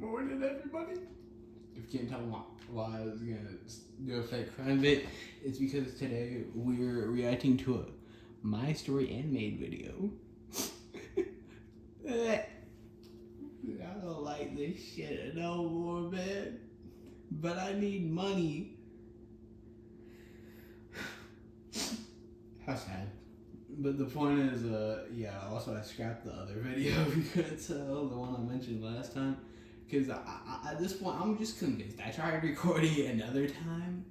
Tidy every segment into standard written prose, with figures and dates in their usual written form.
morning, everybody. If you can't tell why I was gonna do a fake crime bit, it's because today we're reacting to a My Story animated video. I don't like this shit no more, man. But I need money. How sad. But the point is, yeah, also I scrapped the other video, if you couldn't tell, the one I mentioned last time. Because at this point, I'm just convinced. I tried recording another time,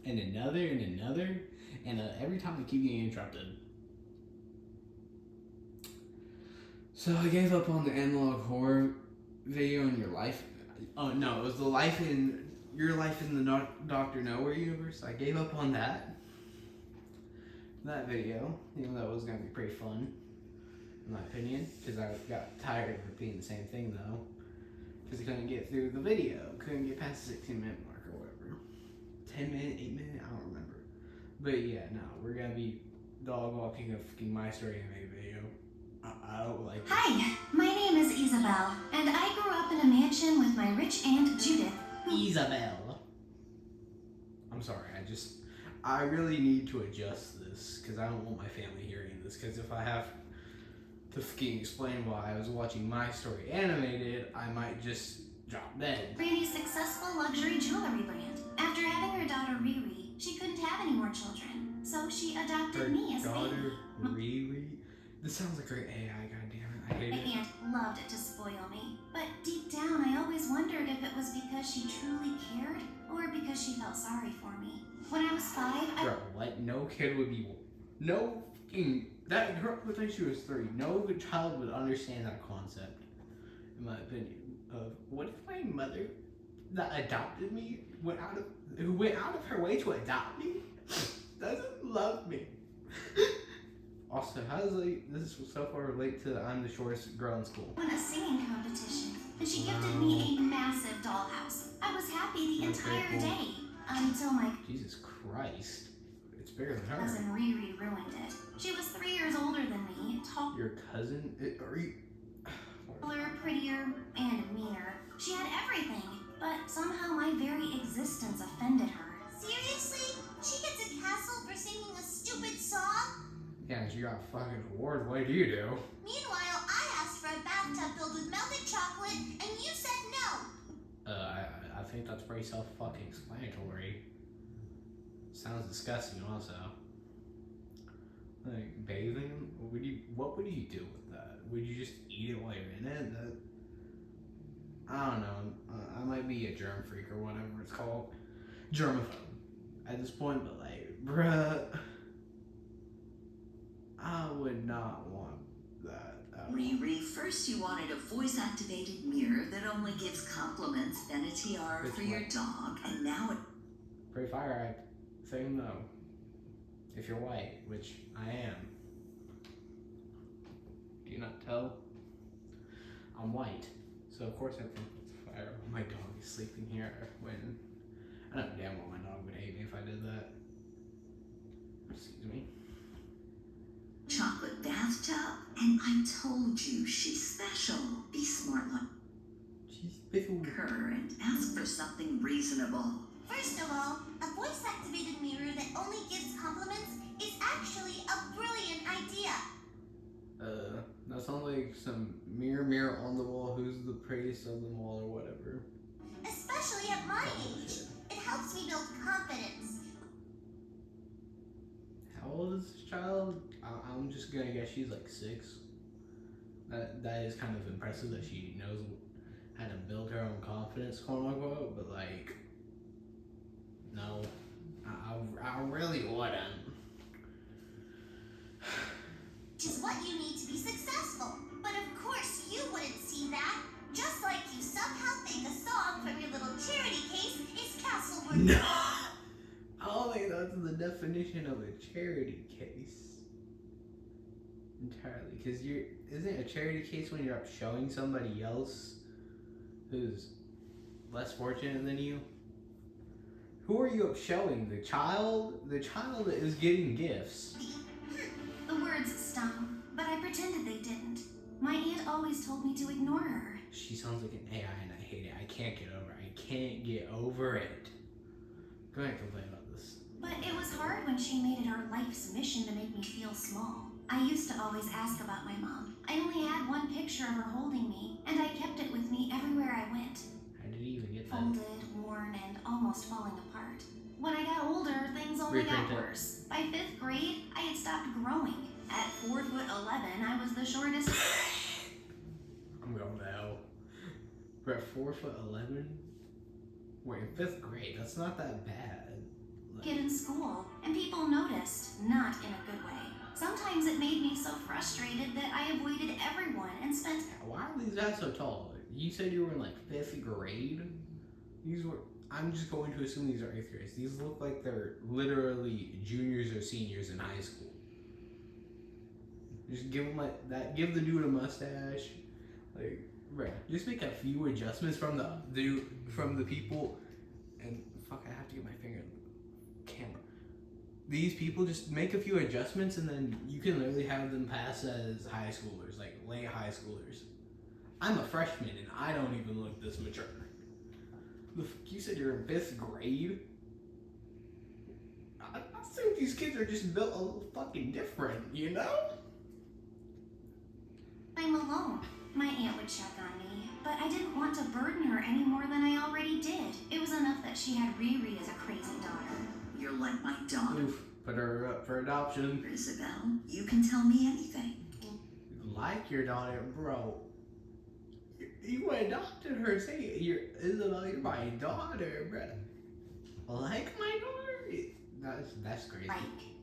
and another, and every time I keep getting interrupted. So I gave up on the analog horror video in your life. Oh no, it was your life in the Dr. Nowhere universe. I gave up on that video, even though it was gonna be pretty fun, in my opinion, because I got tired of repeating the same thing though, because I couldn't get through the video, couldn't get past the 16-minute mark or whatever, 10 minute, 8 minute, I don't remember. But yeah, no, we're gonna be dog walking a fucking My Story anime video. I don't like it. Hi, my name is Isabel, and I grew up in a mansion with my rich aunt Judith. Isabel. I'm sorry, I really need to adjust this, because I don't want my family hearing this, because if I have to fucking explain why I was watching My Story animated, I might just drop dead. Randy's successful luxury jewelry brand. After having her daughter Riri, she couldn't have any more children, so she adopted me as a daughter baby. Riri? This sounds like great AI, goddammit, I hate My it. aunt loved to spoil me, but deep down I always wondered if it was because she truly cared, or because she felt sorry for me. When I was 5, Bro, what? No kid would be... No fucking... That girl looked like she was 3. No child would understand that concept, in my opinion. Of what if my mother that adopted me who went out of her way to adopt me doesn't love me? Also, how does this so far relate to I'm the shortest girl in school? won a singing competition, and she gifted me a massive dollhouse. I was happy the entire day, until my Jesus Christ. It's bigger than her. cousin Riri ruined it. She was 3 years older than me, taller, Your cousin? Are you... prettier, and meaner. She had everything, but somehow my very existence offended her. Seriously? She gets a castle for singing a stupid song? Yeah, she got a fucking award. What do you do? Meanwhile, I asked for a bathtub filled with melted chocolate, and you said no. I think that's pretty self-fucking-explanatory. Sounds disgusting, also. Like, bathing? What would you do with that? Would you just eat it while you're in it? I don't know. I might be a germ freak or whatever it's called. Germaphobe at this point, but like, bruh, I would not want that. Riri, first you wanted a voice-activated mirror that only gives compliments, then a tiara for your dog, and now it... Pretty Fire Act, saying no. If you're white, which I am. Do you not tell? I'm white, so of course I think it's fire. Oh, my dog is sleeping here when... I know damn well my dog would hate me if I did that. Excuse me. Chocolate bathtub, and I told you she's special. Be smart like She's special. her and ask for something reasonable. First of all, a voice-activated mirror that only gives compliments is actually a brilliant idea. That sounds like some mirror on the wall, who's the prettiest of them all or whatever. Especially at my age. It helps me build confidence. How old is this child? I'm just gonna guess she's like 6. That is kind of impressive that she knows how to build her own confidence, quote unquote, but like, no, I really wouldn't. Which is what you need to be successful. But of course you wouldn't see that. Just like you somehow think a song from your little charity case is castle worthy. No! I don't think that's the definition of a charity case. Entirely, because isn't a charity case when you're up showing somebody else who's less fortunate than you? Who are you up showing? The child? The child is getting gifts. The words stung, but I pretended they didn't. My aunt always told me to ignore her. She sounds like an AI and I hate it. I can't get over it. I can't get over it. Go ahead and complain about this. But it was hard when she made it her life's mission to make me feel small. I used to always ask about my mom. I only had one picture of her holding me, and I kept it with me everywhere I went. How did he even get that? Folded, worn, and almost falling apart. When I got older, things only Reprint got it. worse. By 5th grade, I had stopped growing. At 4'11", I was the shortest. I'm going to hell. We're at 4'11". We're in 5th grade. That's not that bad. Kid in school, and people noticed, not in a good way. Sometimes it made me so frustrated that I avoided everyone and spent. Why are these guys so tall? You said you were in like 5th grade? These were. I'm just going to assume these are 8th graders. These look like they're literally juniors or seniors in high school. Just give them like that. Give the dude a mustache. Like, right. Just make a few adjustments from the people. And fuck, I have to get my finger in the camera. These people, just make a few adjustments and then you can literally have them pass as high schoolers, like late high schoolers. I'm a freshman and I don't even look this mature. The fuck, you said you're in 5th grade? I think these kids are just built a little fucking different, you know? I'm alone. My aunt would check on me, but I didn't want to burden her any more than I already did. It was enough that she had Riri as a crazy daughter. You're like my daughter, Oof, put her up for adoption. Isabel. You can tell me anything. Like your daughter, bro. You adopted her. Say, Isabel, you're my daughter, bro. Like my daughter? That's crazy. Like.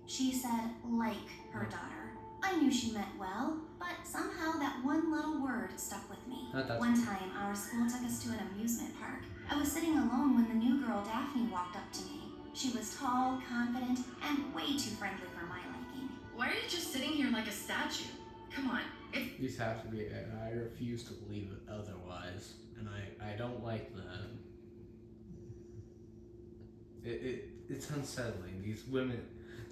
She said, like her daughter. I knew she meant well, but somehow that one little word stuck with me. One time, our school took us to an amusement park. I was sitting alone when the new girl, Daphne, walked up to me. She was tall, confident, and way too friendly for my liking. Why are you just sitting here like a statue? Come on, if These have to be, and I refuse to believe it otherwise. And I don't like that. It's unsettling.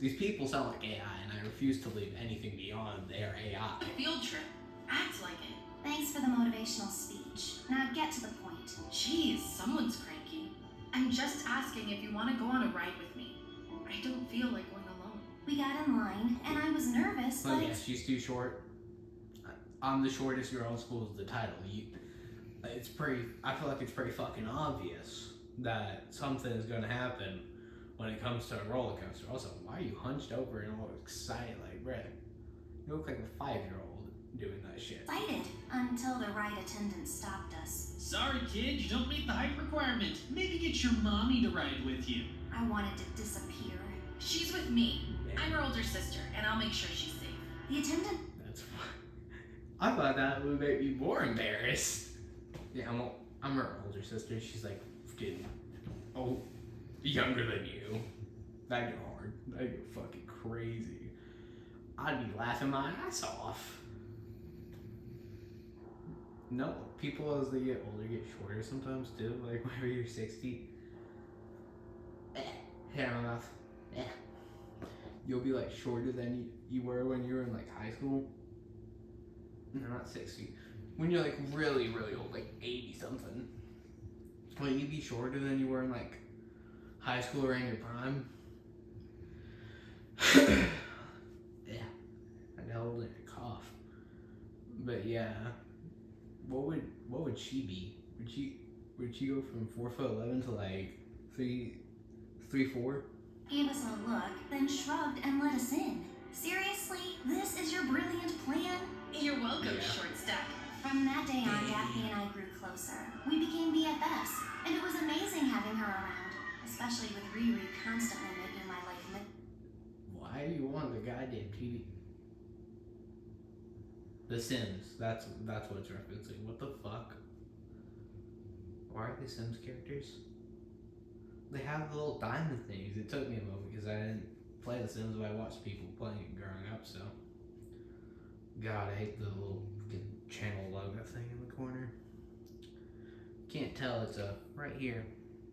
These people sound like AI, and I refuse to believe anything beyond their AI. field trip, act like it. Thanks for the motivational speech. Now get to the point. Jeez, someone's cranky. I'm just asking if you want to go on a ride with me. I don't feel like going alone. We got in line, and I was nervous, Well, but yes, she's too short. I'm the shortest girl in school is the title. I feel like it's pretty fucking obvious that something is gonna happen when it comes to a roller coaster. Also, why are you hunched over and all excited like Brett? You look like a 5-year-old doing that shit. excited until the ride attendant stopped us. Sorry, kid, you don't meet the height requirement. Maybe get your mommy to ride with you. I wanted to disappear. She's with me. I'm her older sister, and I'll make sure she's safe. The attendant. That's fine. I thought that would make me more embarrassed. Yeah, I'm her older sister. She's like fucking younger than you. That'd get hard. That'd get fucking crazy. I'd be laughing my ass off. No, people as they get older get shorter sometimes too. Like whenever you're 60. Hair in my mouth. You'll be like shorter than you were when you were in like high school. No, not 60. When you're like really, really old, like 80 something. Will you be shorter than you were in like high school or in your prime? Yeah. I got a little cough. But yeah. What would she be? Would she go from 4'11" to like 3'4"? Gave us a look, then shrugged and let us in. Seriously? This is your brilliant plan? You're welcome, Yeah. short stack. From that day on, Daphne and I grew closer. We became BFFs, and it was amazing having her around, especially with Riri constantly making my life Why do you want the goddamn TV? The Sims. That's what it's referencing. What the fuck? Why are they Sims characters? They have the little diamond things. It took me a moment because I didn't play The Sims, but I watched people playing it growing up. So, God, I hate the little fucking channel logo thing in the corner. Can't tell it's a right here.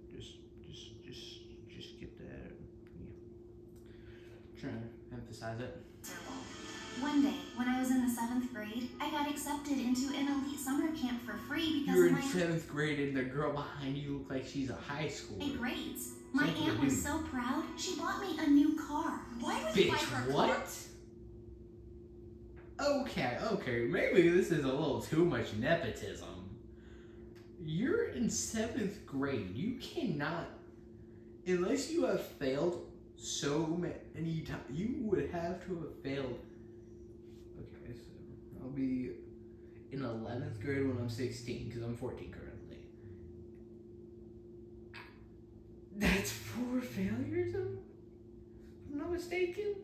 Just get that. Yeah. Trying to emphasize it. miserable. One day, when I was in the 7th grade, I got accepted into an elite summer camp for free because You're of in my 7th grade and the girl behind you look like she's a high schooler. grades. My Sounds like aunt a was dude. so proud, she bought me a new car. Why would you buy Bitch, her a car? what? Okay, maybe this is a little too much nepotism. You're in 7th grade. You cannot, unless you have failed so many times, you would have to have failed. Okay, so I'll be in 11th grade when I'm 16, because I'm 14 currently. That's 4 failures, if I'm not mistaken.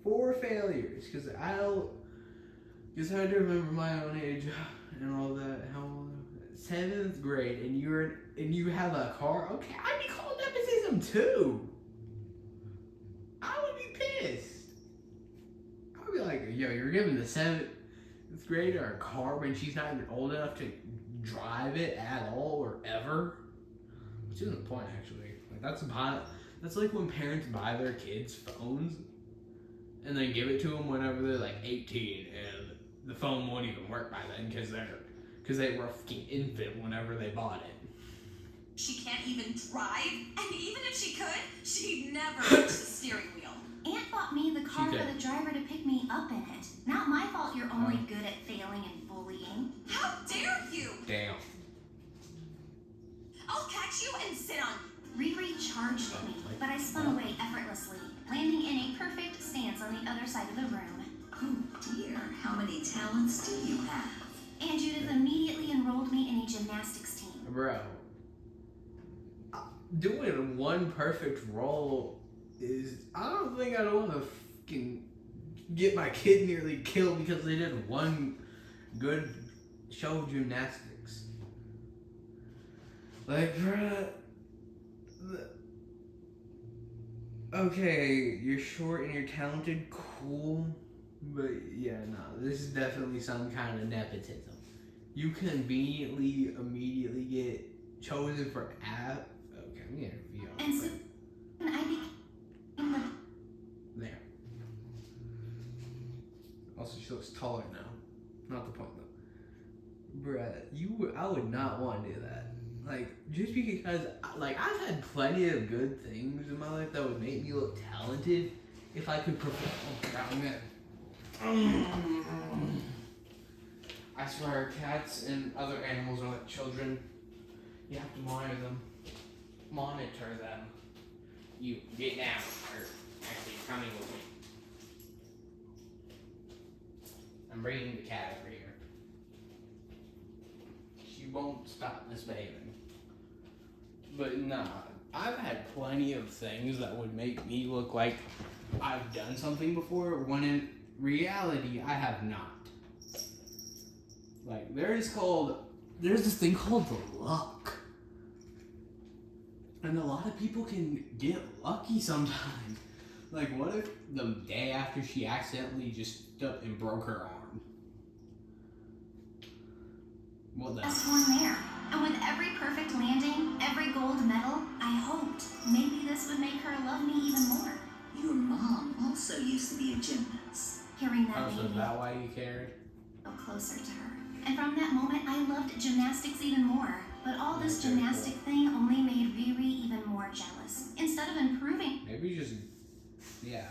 4 failures, because I do remember my own age and all that. How old? 7th grade, and you have a car. Okay, I'd be called nepotism too. I would be pissed. I would be like, yo, you're giving the 7th grader a car when she's not even old enough to drive it at all or ever. Which isn't the point, actually. Like that's like when parents buy their kids phones and then give it to them whenever they're like 18, and the phone won't even work by then because they were a fucking infant whenever they bought it. She can't even drive, and even if she could, she'd never reach the steering wheel. Aunt bought me the car She for did. the driver to pick me up in it. Not my fault you're only good at failing and bullying. How dare you! Damn. I'll catch you and sit on you. Riri charged me, but I spun away effortlessly, landing in a perfect stance on the other side of the room. Oh dear, how many talents do you have? Aunt Judith immediately enrolled me in a gymnastics team. Bro. Doing one perfect roll is... I don't think I'd want to fucking get my kid nearly killed because they did one good show of gymnastics. Like, bruh... Okay, you're short and you're talented, cool. But yeah, no, this is definitely some kind of nepotism. You conveniently immediately get chosen for app. Okay, I'm getting a VR. And soon I became the There. Also, she looks taller now. Not the point though. Bruh, I would not want to do that. Like, just because, like, I've had plenty of good things in my life that would make me look talented if I could perform. Oh, God, I'm gonna... I swear, cats and other animals are like children. You have to monitor them. Monitor them. You get down, or actually, you're coming with me. I'm bringing the cat over here. She won't stop misbehaving. But nah, I've had plenty of things that would make me look like I've done something before, when in reality, I have not. Like, there's this thing called the luck. And a lot of people can get lucky sometimes. Like, what if the day after she accidentally just stood up and broke her arm? Well, then. best one there. And with every perfect landing, every gold medal, I hoped maybe this would make her love me even more. Your mom also used to be a gymnast. Hearing that Oh, so made is me that why you cared? feel closer to her. And from that moment, I loved gymnastics even more. But all this Okay, gymnastic thing only made Riri even more jealous. Instead of improving, Maybe just, yeah.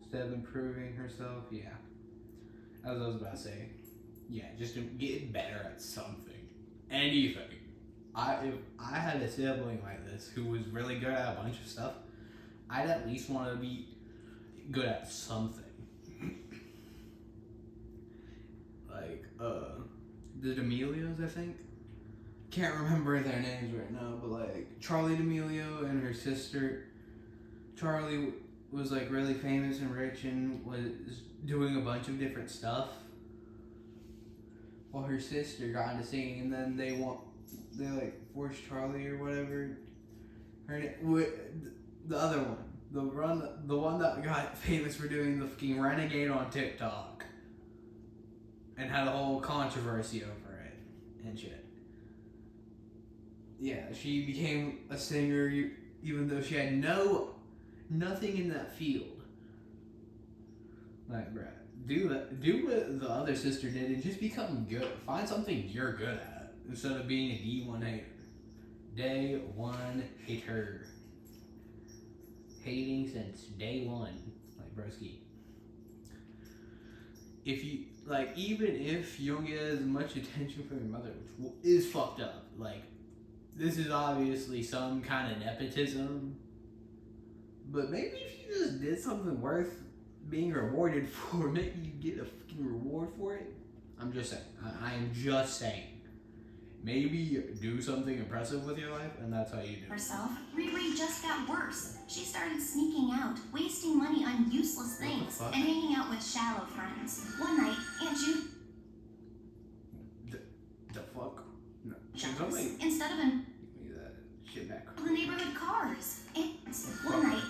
Instead of improving herself, yeah. As I was about to say, yeah, just to get better at something. Anything. If I had a sibling like this who was really good at a bunch of stuff, I'd at least want to be good at something. Like, the D'Amelios, I think. Can't remember their names right now, but like Charlie D'Amelio and her sister. Charlie was like really famous and rich and was doing a bunch of different stuff, while her sister got into singing, and then they like forced Charlie or whatever. The other one, the one that got famous for doing the fucking Renegade on TikTok, and had a whole controversy over it and shit. Yeah, she became a singer even though she had nothing in that field. Like, bruh, do what the other sister did and just become good. Find something you're good at instead of being a D1 hater. Day one hater. Hating since day one, like broski. If you like, even if you don't get as much attention from your mother, which is fucked up. Like, this is obviously some kind of nepotism. But maybe if you just did something worth being rewarded for, maybe you get a fucking reward for it. I'm just saying. I am just saying. Maybe do something impressive with your life, and that's how you do it. Herself, Riri just got worse. She started sneaking out, wasting money on useless What the things, fuck? and hanging out with shallow friends. One night, Aunt Judy The fuck? No. Can jealous. somebody Instead of give me that shit back? the neighborhood cars. One night,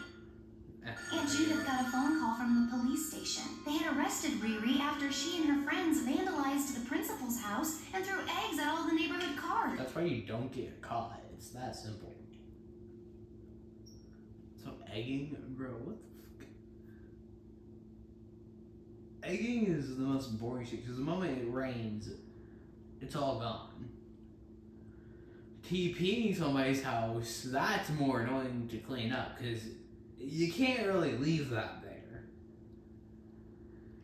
Aunt Judith got a phone call from the police station. They had arrested Riri after she and her friends vandalized the principal's house and threw eggs at all the neighborhood cars. That's why you don't get caught. It's that simple. So egging, bro, what the fuck? Egging is the most boring shit because the moment it rains, it's all gone. TPing somebody's house, that's more annoying to clean up because you can't really leave that there.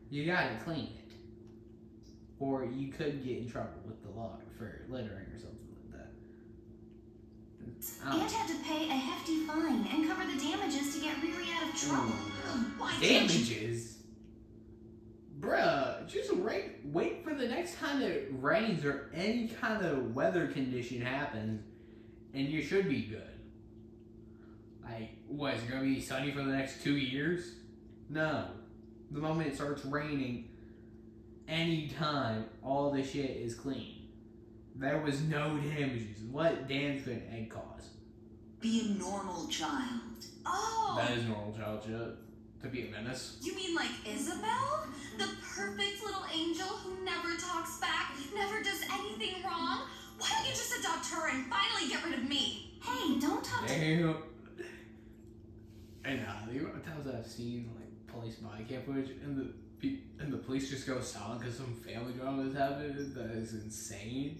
You gotta clean it. Or you could get in trouble with the law for littering or something like that. I don't Aunt had to pay a hefty fine and cover the damages to get Riri out of trouble. Why can't you? Damages? Bruh, just wait for the next time it rains or any kind of weather condition happens, and you should be good. Like, what, is it gonna be sunny for the next 2 years? No. The moment it starts raining, anytime, all the shit is clean. There was no damages. What damage could an egg cause? Be a normal child. Oh! That is normal child shit. To be a menace. You mean like Isabel? The perfect little angel who never talks back, never does anything wrong? Why don't you just adopt her and finally get rid of me? Hey, don't talk to Damn. And the amount of times I've seen like police body cam footage and the police just go silent because some family drama has happened, that is insane.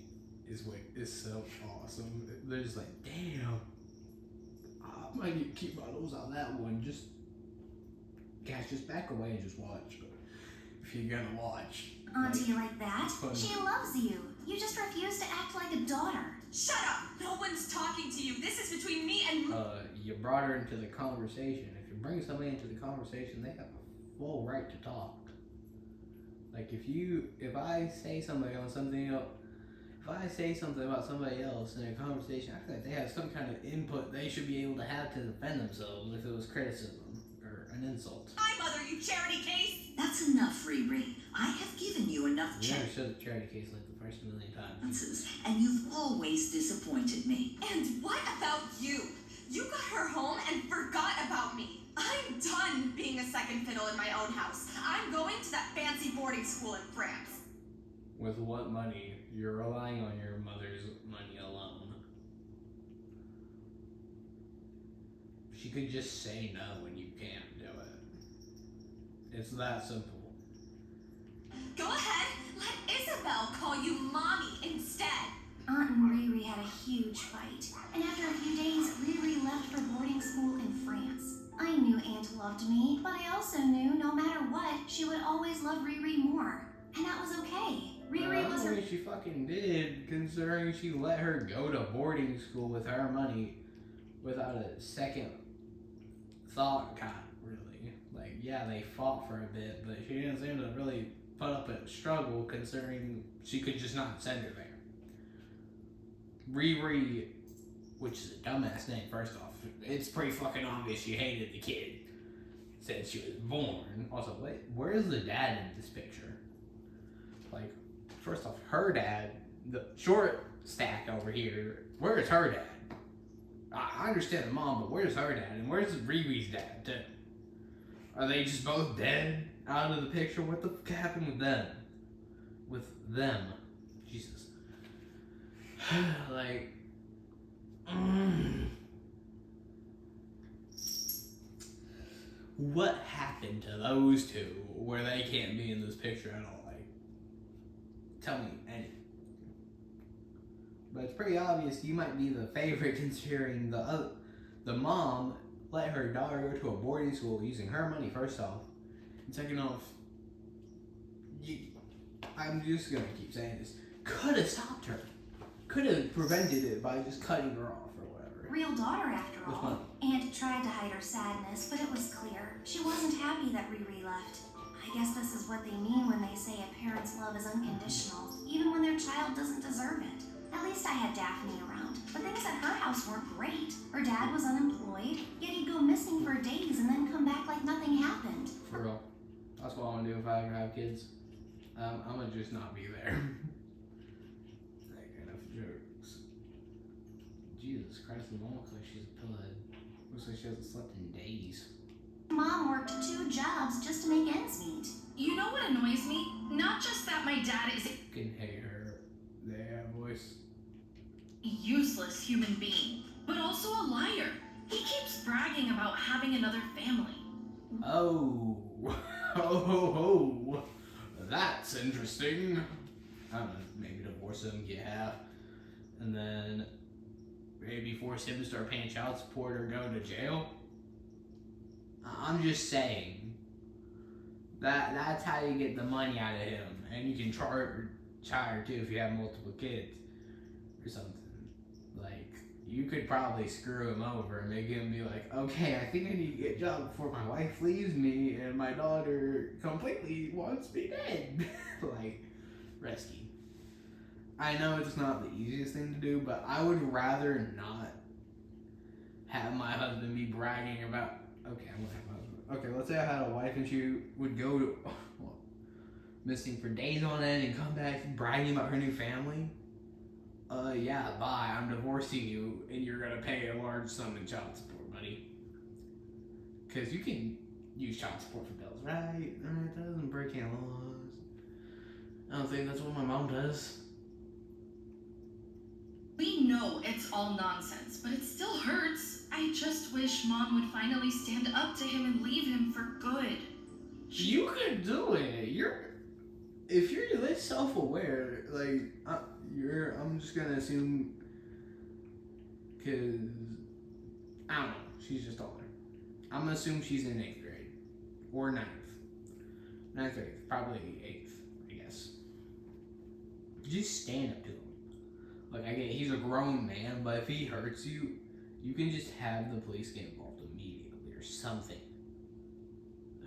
Is so awesome. They're just like, damn. I might need to keep my nose on that one. Guys, just back away and just watch. If you're gonna watch. Auntie like that. Funny. She loves you. You just refuse to act like a daughter. Shut up! No one's talking to you. This is between me and. You brought her into the conversation. If you bring somebody into the conversation, they have a full right to talk. Like if I say something on something else, if I say something about somebody else in a conversation, I feel like they have some kind of input they should be able to have to defend themselves if it was criticism or an insult. Hi, Mother, you charity case! That's enough, Riri. I have given you enough You never chances, showed the charity case like the first million times. and you've always disappointed me. And what about you? You got her home and forgot about me. I'm done being a second fiddle in my own house. I'm going to that fancy boarding school in France. With what money? You're relying on your mother's money alone. She could just say no and you can't do it. It's that simple. Go ahead, let Isabel call you Mommy instead. Aunt and Riri had a huge fight, and after a few days, Riri left for boarding school in France. I knew Aunt loved me, but I also knew no matter what, she would always love Riri more. And that was okay. Riri was I her. think she fucking did, considering she let her go to boarding school with her money without a second thought, really. Like, yeah, they fought for a bit, but she didn't seem to really put up a struggle, considering she could just not send her there. Riri, which is a dumbass name, first off. It's pretty fucking obvious she hated the kid since she was born. Also, wait, where's the dad in this picture? Like, first off, her dad, the short stack over here, where's her dad? I understand the mom, but where's her dad? And where's Riri's dad, too? Are they just both dead out of the picture? What the fuck happened with them? With them. Jesus. Like, what happened to those two where they can't be in this picture at all? Like, tell me anything. But it's pretty obvious you might be the favorite considering the mom let her daughter go to a boarding school using her money, first off. And second off, I'm just gonna keep saying this, could have stopped her. Could have prevented it by just cutting her off or whatever. Real daughter after With all. money. Aunt tried to hide her sadness, but it was clear. She wasn't happy that Riri left. I guess this is what they mean when they say a parent's love is unconditional, even when their child doesn't deserve it. At least I had Daphne around, but things at her house weren't great. Her dad was unemployed, yet he'd go missing for days and then come back like nothing happened. For real. That's what I'm gonna do if I ever have kids. I'm gonna just not be there. Like, enough jokes. Jesus Christ, the mom looks like she's a pillhead. Looks like she hasn't slept in days. Mom worked 2 jobs just to make ends meet. You know what annoys me? Not just that my dad is You can hate her. Yeah, voice. a useless human being, but also a liar. He keeps bragging about having another family. Oh. Oh. That's interesting. I don't know, maybe divorce him, yeah. And then maybe force him to start paying child support or go to jail. I'm just saying. That's how you get the money out of him. And you can charge her too if you have multiple kids or something. Like, you could probably screw him over and make him be like, okay, I think I need to get a job before my wife leaves me and my daughter completely wants me dead. Like, rescue. I know it's not the easiest thing to do, but I would rather not have my husband be bragging about, okay, I'm gonna have my husband. Okay, let's say I had a wife and she would go to, missing for days on end and come back bragging about her new family. Yeah, bye, I'm divorcing you and you're gonna pay a large sum in child support, buddy. Cause you can use child support for bills, right? Alright, that doesn't break any laws. I don't think that's what my mom does. We know it's all nonsense, but it still hurts. I just wish Mom would finally stand up to him and leave him for good. You could do it. If you're this self-aware, like, I'm just gonna assume, cause, I don't know, she's just older. I'm gonna assume she's in 8th grade, or 9th. 9th or 8th, probably 8th, I guess. Just stand up to him. Like, I get he's a grown man, but if he hurts you, you can just have the police get involved immediately or something.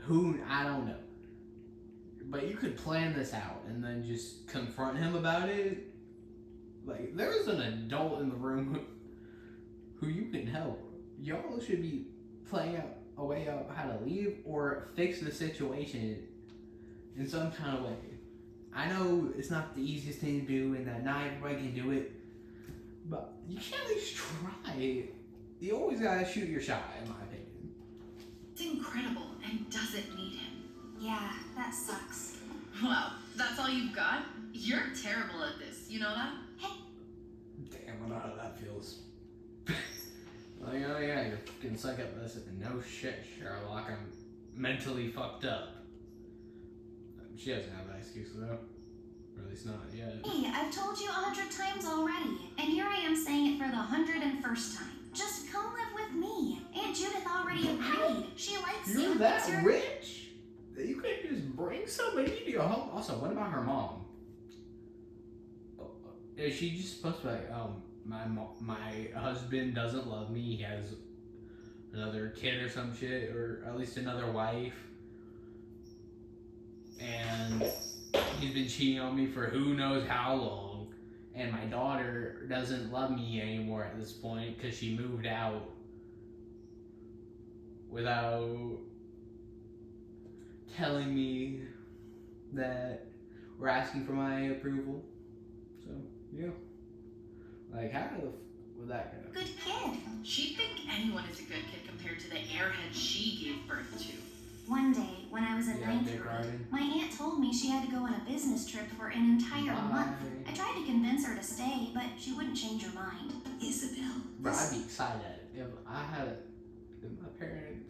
I don't know. But you could plan this out and then just confront him about it. Like, there's an adult in the room who you can help. Y'all should be playing out a way out how to leave or fix the situation in some kind of way. I know it's not the easiest thing to do and that not everybody can do it, but you can at least try. You always gotta shoot your shot, in my opinion. It's incredible and doesn't need him. Yeah, that sucks. Wow, that's all you've got? You're terrible at this, you know that? Damn, I know how that feels. Like, oh yeah, you're fucking suck at this. No shit, Sherlock. I'm mentally fucked up. She doesn't have that excuse though. Or at least not yet. Hey, I've told you 100 times already, and here I am saying it for the 101st time. Just come live with me. Aunt Judith already agreed. She likes you. You're thinks that rich? You could just bring somebody into your home. Also, what about her mom? Is she just supposed to be like, my husband doesn't love me, he has another kid or some shit, or at least another wife, and he's been cheating on me for who knows how long, and my daughter doesn't love me anymore at this point because she moved out without telling me that we're asking for my approval. So, yeah. Like, how would that go? Good kid. She'd think anyone is a good kid compared to the airhead she gave birth to. One day, when I was in Yeah, 9th Dick grade, Arden. my aunt told me she had to go on a business trip for an entire month. I tried to convince her to stay, but she wouldn't change her mind. Isabel, Bro, this I'd be excited if my parent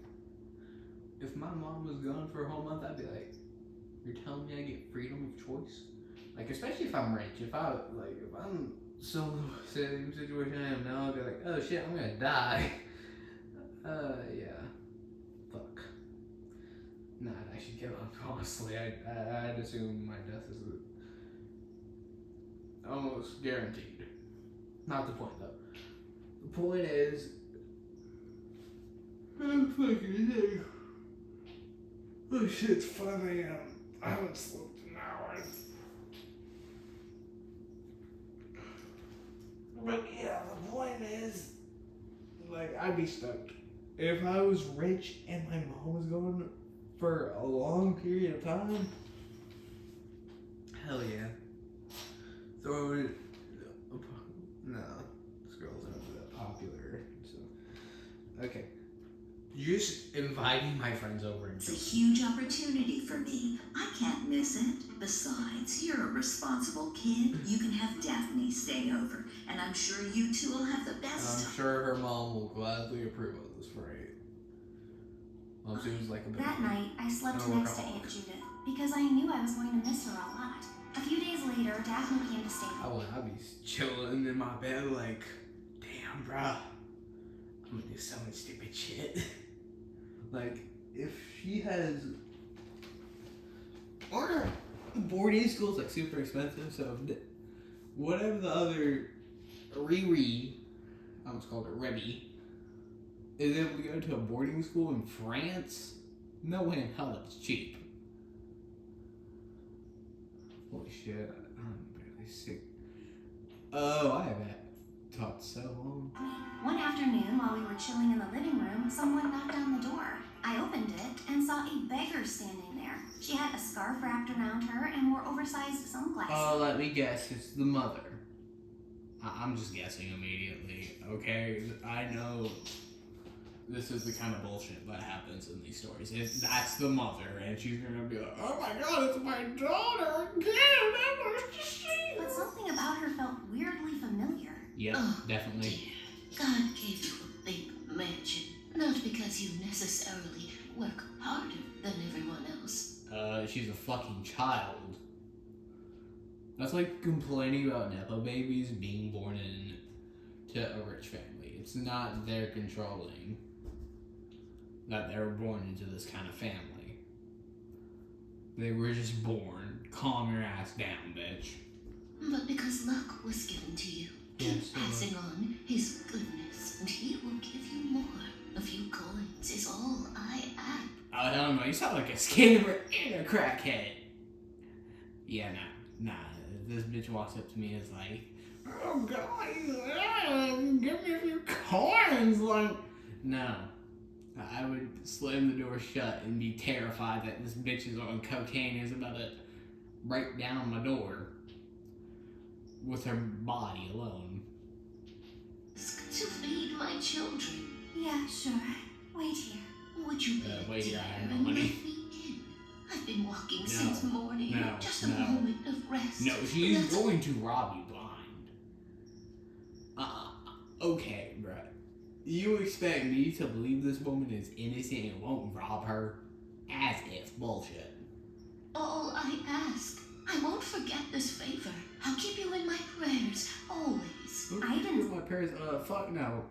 if my mom was gone for a whole month, I'd be like, you're telling me I get freedom of choice? Like, especially if I'm rich. If I'm so same situation I am now, I'd be like, oh shit, I'm gonna die. Yeah. Fuck. Nah, I should give up, honestly. I'd assume my death is almost guaranteed. Not the point, though. The point is, I'm fucking sick. Oh shit, it's 5 a.m. I haven't slept in hours. But yeah, the point is, like, I'd be stoked. If I was rich and my mom was gone for a long period of time, hell yeah. Throw it. No, this girl's not that popular. So, okay. Just inviting my friends over and It's a huge opportunity for me. I can't miss it. Besides, you're a responsible kid. You can have Daphne stay over, and I'm sure you two will have the best I'm sure her mom will gladly approve of this, right? Mom seems like a bit. That night, I slept Oh, next to workaholic. Aunt Judith because I knew I was going to miss her a lot. A few days later, Daphne came to stay. I'd be chilling in my bed like, damn, bruh, I'm gonna do so much stupid shit. Like, if she has, or boarding school's like super expensive, so whatever the other Riri, I almost called her Rebby, is able to go to a boarding school in France, no way in hell it's cheap. Holy shit, I'm barely sick. Oh, I haven't talked so long. One afternoon, while we were chilling in the living room, someone knocked on the door. I opened it and saw a beggar standing there. She had a scarf wrapped around her and wore oversized sunglasses. Oh, let me guess, it's the mother. I'm just guessing immediately, okay? I know this is the kind of bullshit that happens in these stories. If that's the mother, and she's gonna be like, oh my god, it's my daughter again! Where's the sheep? But something about her felt weirdly familiar. Yep, Oh, definitely. dear. God gave you a big mansion, not because you necessarily work harder than everyone else. She's a fucking child. That's like complaining about Nepo babies being born into a rich family. It's not their controlling that they were born into this kind of family. They were just born. Calm your ass down, bitch. But because luck was given to you, keep Yes, passing on his goodness, and he will give you more. A few coins is all I ask. I don't know, you sound like a scammer and a crackhead. Yeah, nah. If this bitch walks up to me and is like, oh guys, give me a few coins, like, no. I would slam the door shut and be terrified that this bitch is on cocaine and is about to break down my door with her body alone. To feed my children. Yeah, sure. Wait here. Would you be wait, dear I have no and money. let me in? I've been walking No, since morning. no, Just a no. moment of rest. No, she's That's- going to rob you blind. Okay, bruh. You expect me to believe this woman is innocent and won't rob her? As if. Bullshit. All I ask. I won't forget this favor. I'll keep you in my prayers, always. I didn't- My parents, fuck no.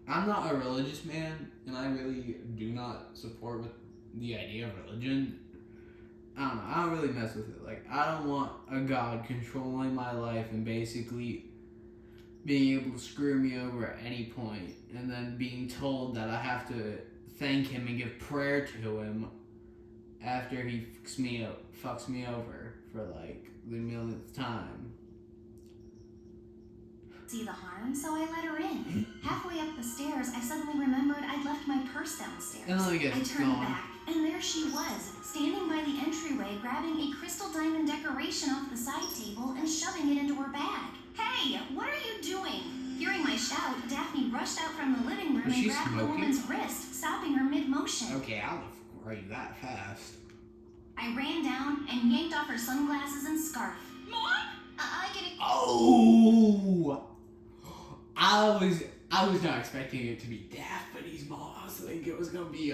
I'm not a religious man, and I really do not support with the idea of religion. I don't know, I don't really mess with it. Like, I don't want a god controlling my life and basically being able to screw me over at any point, and then being told that I have to thank him and give prayer to him after he fucks me over for like the millionth time. See the harm, so I let her in. Halfway up the stairs, I suddenly remembered I'd left my purse downstairs. And I guess I it's turned gone. back, and there she was, standing by the entryway, grabbing a crystal diamond decoration off the side table and shoving it into her bag. Hey, what are you doing? Hearing my shout, Daphne rushed out from the living room Was and she grabbed the smoking? woman's wrist, stopping her mid-motion. Okay, how the fuck are you that fast? I ran down and yanked off her sunglasses and scarf. Mom? I get it. Oh! I I was not expecting it to be Daphne's mom. I was thinking it was gonna be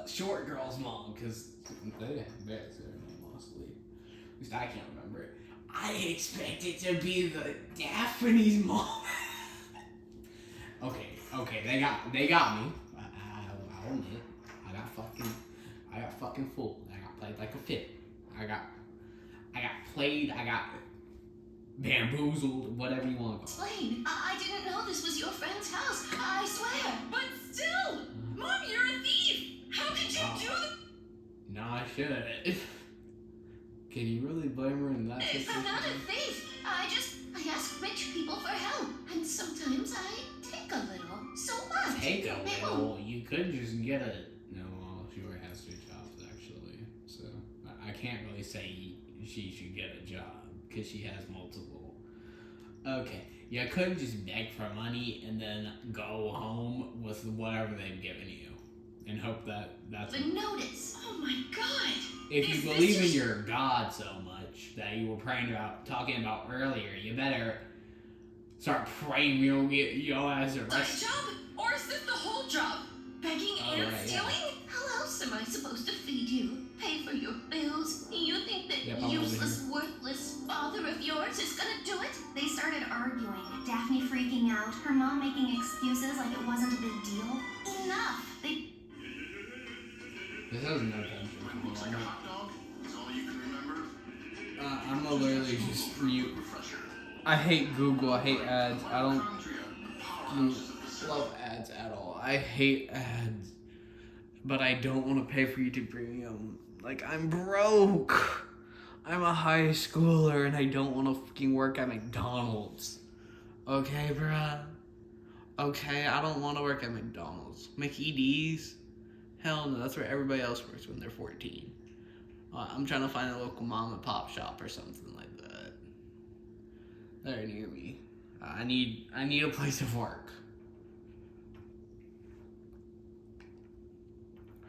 short girl's mom, because they have beds there mostly. At least I can't remember it. I expected it to be the Daphne's mom. Okay, they got me. I'll admit, I got fucking fooled. I got played like a fiddle. I got played. I got bamboozled, whatever you want to call it. Explain. I didn't know this was your friend's house. I swear. But still, Mom, you're a thief. How could you do that? No, I shouldn't. Can you really blame her in that situation? I'm not a thief. I ask rich people for help, and sometimes I take a little. So what? Take a little. You could just get a. No, well, she already has 2 jobs actually, so I can't really say she should get a job because she has multiple. Okay, you couldn't just beg for money and then go home with whatever they've given you and hope that's. The notice. Oh my God. If Is you this believe in just- your God so much that you were talking about earlier, you better start praying we don't get your ass The arrested. job? Or is this the whole job? Begging and right, yeah. stealing? How else am I supposed to feed you? Pay for your bills? You think that Yep, I'm over useless, worthless father of yours is gonna do it? They started arguing, Daphne freaking out, her mom making excuses like it wasn't a big deal. Enough! They This has no tension. Looks like a hot dog. Is all you can remember? I'm gonna literally just mute. Refresher. I hate Google. I hate ads. I don't Powerhouses of the love ads at all. I hate ads. But I don't want to pay for YouTube Premium. Like, I'm broke. I'm a high schooler and I don't want to fucking work at McDonald's. Okay, bruh? Okay, I don't want to work at McDonald's. McED's? Hell no, that's where everybody else works when they're 14. I'm trying to find a local mom and pop shop or something like that. They're near me. I need a place of work.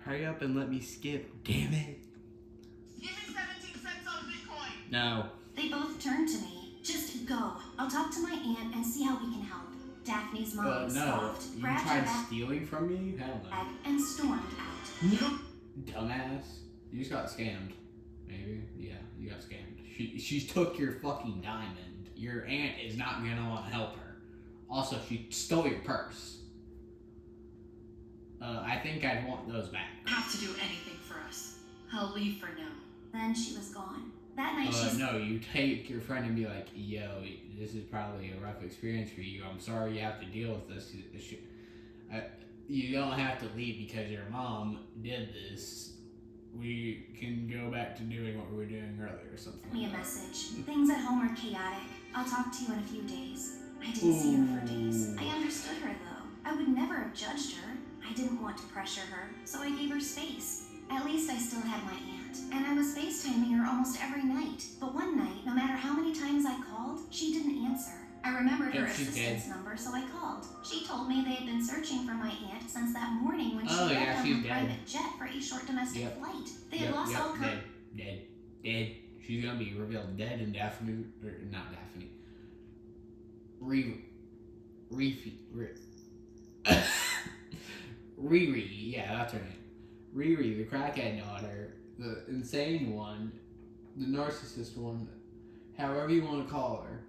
Hurry up and let me skip, damn it. Give me 17 cents on Bitcoin. No. They both turned to me. Just go. I'll talk to my aunt and see how we can help. Daphne's mom No. scoffed, You grabbed her tried back stealing from me? Hell no. and stormed out. Dumbass. You just got scammed. Maybe? Yeah, you got scammed. She took your fucking diamond. Your aunt is not gonna want to help her. Also, she stole your purse. I think I'd want those back. Have to do anything for us. I'll leave for now. Then she was gone. That night No, you take your friend and be like, yo, this is probably a rough experience for you. I'm sorry you have to deal with this. You don't have to leave because your mom did this. We can go back to doing what we were doing earlier or something. me a like that. message. Things at home are chaotic. I'll talk to you in a few days. I didn't see her for days. I understood her though. I would never have judged her. I didn't want to pressure her, so I gave her space. At least I still had my aunt, and I was FaceTiming her almost every night. But one night, no matter how many times I called, she didn't answer. I remembered her Think she's assistant's number, so I called. She told me they had been searching for my aunt since that morning when she Oh, left yeah, on she's her dead. private jet for a short domestic Yep. flight. They had lost all dead. She's gonna be revealed dead in Daphne, or not Daphne. Riri, yeah, that's her name. Riri, the crackhead daughter, the insane one, the narcissist one, however you want to call her,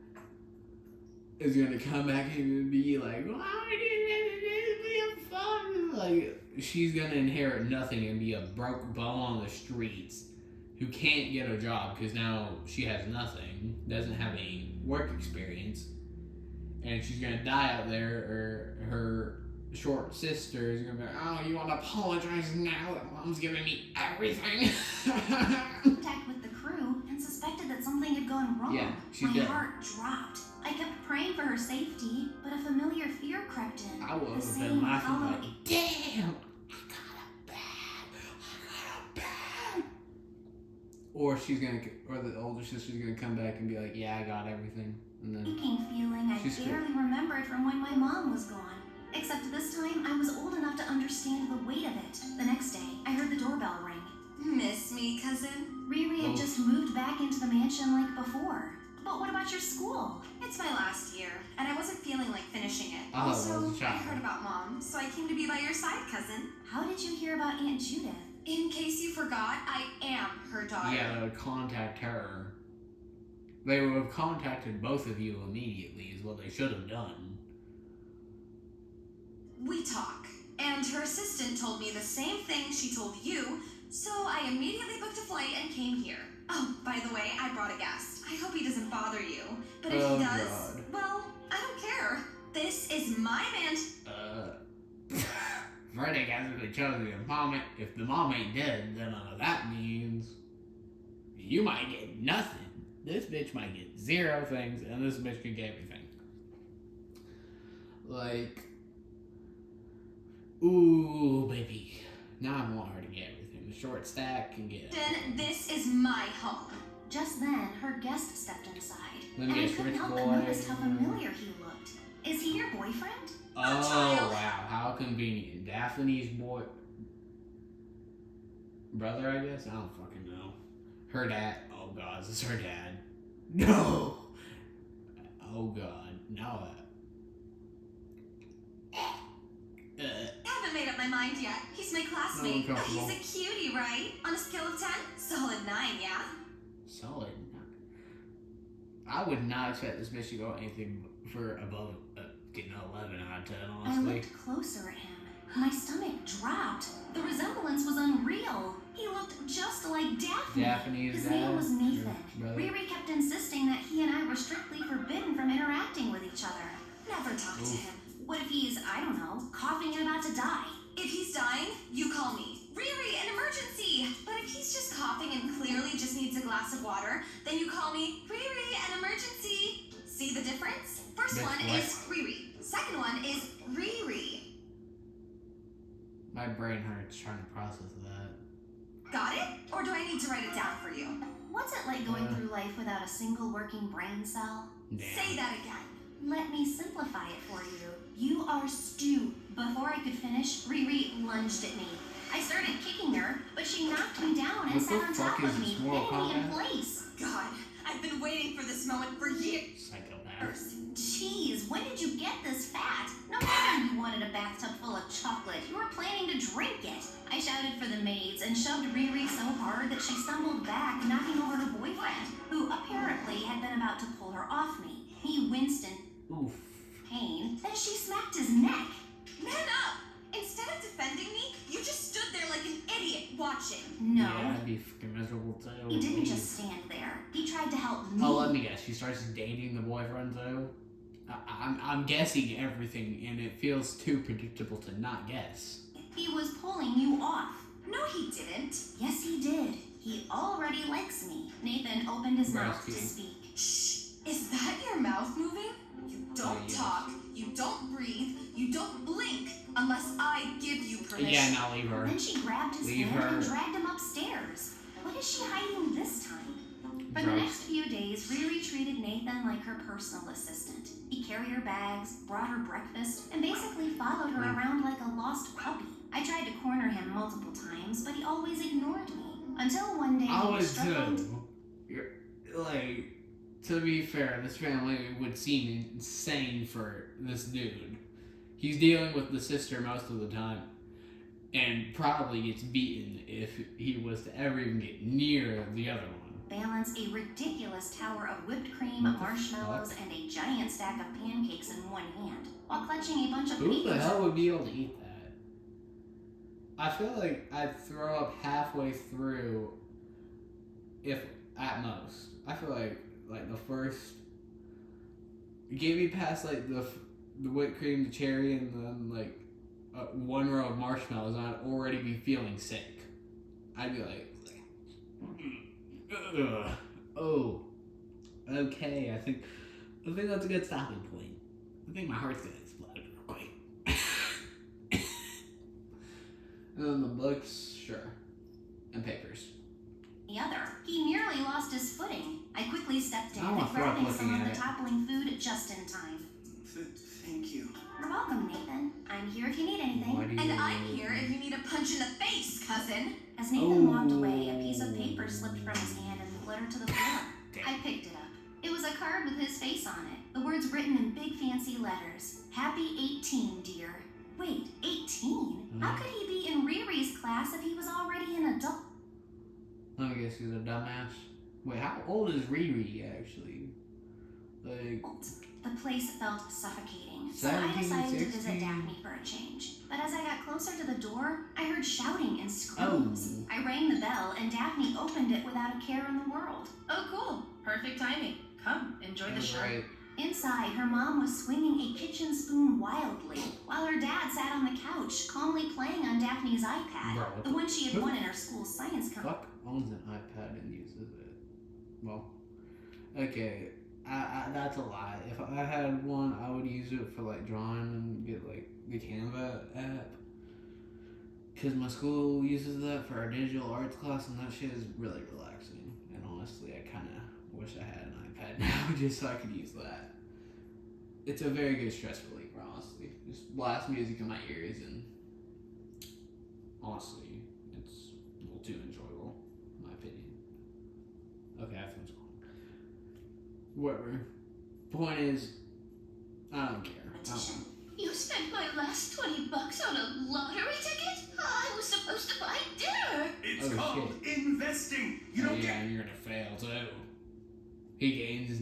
is gonna come back and be like, why did you have fun? Like, she's gonna inherit nothing and be a broke bum on the streets who can't get a job because now she has nothing, doesn't have any work experience, and she's gonna die out there, or her short sister is gonna be like, oh, you want to apologize now that mom's giving me everything? contact with the crew and suspected that something had gone wrong. Yeah, she's My dead. heart dropped. I kept praying for her safety, but a familiar fear crept in. I would The have same been laughing hollow like, damn, I got a bag. Or she's gonna, or the older sister's gonna come back and be like, yeah, I got everything, and then aching feeling I She's barely remembered from when my mom was gone. Except this time, I was old enough to understand the weight of it. The next day, I heard the doorbell ring. Miss me, cousin? Riri had Oh. just moved back into the mansion like before. But what about your school? It's my last year, and I wasn't feeling like finishing it. oh, Also, I child. heard about Mom, so I came to be by your side, cousin. How did you hear about Aunt Judith? In case you forgot, I am her daughter. Yeah, they would contact her. They would have contacted both of you immediately, is what they should have done. We talk, and her assistant told me the same thing she told you, so I immediately booked a flight and came here. Oh, by the way, I brought a guest. I hope he doesn't bother you, but if Oh, he does, God. well, I don't care. This is my man. Freddy hasn't been chosen if the mom ain't dead, then that means you might get nothing. This bitch might get 0 things, and this bitch could get everything. Like, ooh, baby. Now I want her to get everything. The short stack can get Then this is my home. Just then, her guest stepped inside, Let me and I guess, couldn't rich help but boy. notice how familiar he looked. Is he your boyfriend? Oh, child. wow. How convenient. Daphne's boy. Brother, I guess? I don't fucking know. Her dad. Oh, God. Is this her dad? No! Oh, God. No. Haven't made up my mind yet. He's my classmate. No, uncomfortable. He's a cutie, right? On a scale of 10, solid 9, yeah? Solid. I would not expect this bitch to go anything for above getting an 11 out of 10, I honestly. looked closer at him. My stomach dropped. The resemblance was unreal. He looked just like Daphne. Daphne's His dad? name was Nathan. Your brother? Riri kept insisting that he and I were strictly forbidden from interacting with each other. Never talk to Oof. him. What if he's, I don't know, coughing and about to die? If he's dying, you call me. Riri, an emergency! But if he's just coughing and clearly just needs a glass of water, then you call me Riri, an emergency. See the difference? First Bitch, one what? is Riri. Second one is Riri. My brain hurts trying to process that. Got it? Or do I need to write it down for you? What's it like going through life without a single working brain cell? Damn. Say that again. Let me simplify it for you. You are stew. Before I could finish, Riri lunged at me. I started kicking her, but she knocked me down and What sat the on fuck top is of me, this, Mortal pinning me in Kombat? place. God, I've been waiting for this moment for years. Psychopath. Jeez, when did you get this fat? No wonder you wanted a bathtub full of chocolate. You were planning to drink it. I shouted for the maids and shoved Riri so hard that she stumbled back, knocking over her boyfriend, who apparently had been about to pull her off me. He winced in Oof. pain, then she smacked his neck. Man up! Instead of defending me, you just stood there like an idiot watching. No, Yeah, I'd be fucking miserable too. he didn't Leave. just stand there. He tried to help me. Oh, let me guess. She starts dating the boyfriend too. I'm guessing everything, and it feels too predictable to not guess. He was pulling you off. No, he didn't. Yes, he did. He already likes me. Nathan opened his mouth to Breastfeeding. speak. Shh! Is that your mouth moving? You don't yes. talk, you don't breathe, you don't blink unless I give you permission. Yeah, now leave her. Then she grabbed his Leave hand her. and dragged him upstairs. What is she hiding this time? For the Drugs. next few days, Riri treated Nathan like her personal assistant. He carried her bags, brought her breakfast, and basically followed her around like a lost puppy. I tried to corner him multiple times, but he always ignored me. Until one day I he would struggled. too. You're like, to be fair, this family would seem insane for this dude. He's dealing with the sister most of the time, and probably gets beaten if he was to ever even get near the other one. Balance a ridiculous tower of whipped cream, What the marshmallows, and a giant stack of pancakes in one hand, while clutching a bunch of Who the papers. hell would be able to eat that? I feel like I'd throw up halfway through, if at most. I feel like the first, get me past like the whipped cream, the cherry, and then like one row of marshmallows, and I'd already be feeling sick. I'd be like ugh. Oh, okay. I think that's a good stopping point. I think my heart's gonna explode real quick. And then the books, sure, and papers. The other. He nearly lost his footing. I quickly stepped in, I wanna throw up grabbing some looking of at the it. toppling food just in time. Thank you. You're welcome, Nathan. I'm here if you need anything. Why do you And I'm here if you need a punch in the face, cousin. As Nathan walked away, a piece of paper slipped from his hand and fluttered to the floor. Damn. I picked it up. It was a card with his face on it. The words written in big fancy letters. letters. Happy 18, dear. Wait, 18? How could he be in Riri's class if he was already an adult? Let me guess, he's a dumbass. Wait, how old is Riri actually? Like, The place felt suffocating, so I 17, decided to visit 16. Daphne for a change. But as I got closer to the door, I heard shouting and screams. I rang the bell, and Daphne opened it without a care in the world. Oh, cool. Perfect timing. Come, enjoy the show. right. Inside, her mom was swinging a kitchen spoon wildly, while her dad sat on the couch, calmly playing on Daphne's iPad, Bro, what the the- one she had won in her school's science competition. Fuck owns an iPad and uses it. Well, okay, that's a lie. If I had one, I would use it for like drawing and get like the Canva app. Cause my school uses that for our digital arts class, and that shit is really relaxing. And honestly, I kind of wish I had an iPad now just so I could use that. It's a very good stress reliever, honestly. Just blast music in my ears, and honestly, it's a little too enjoyable, in my opinion. Okay, that one's gone. Whatever. Point is, I don't care. You spent my last $20 on a lottery ticket? I was supposed to buy dinner. It's Oh, called investing. You don't yeah, get. and you're gonna fail too. He gains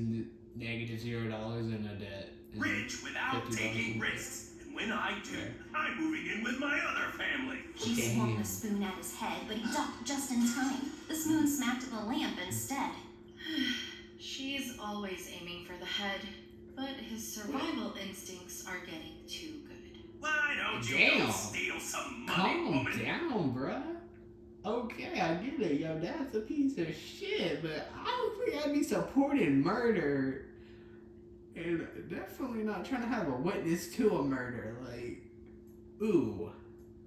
negative $0 in a debt. and Rich without $50 taking in- risks. And when I do, Okay. I'm moving in with my other family. She swung the spoon at his head, but he ducked just in time. The spoon smacked the lamp instead. She's always aiming for the head, but his survival instincts are getting too good. Why don't you Damn. go steal some money, Calm woman? down, bruh. Okay, I get it. Your dad's a piece of shit, but I don't think I'd be supporting murder. And definitely not trying to have a witness to a murder. Like, ooh.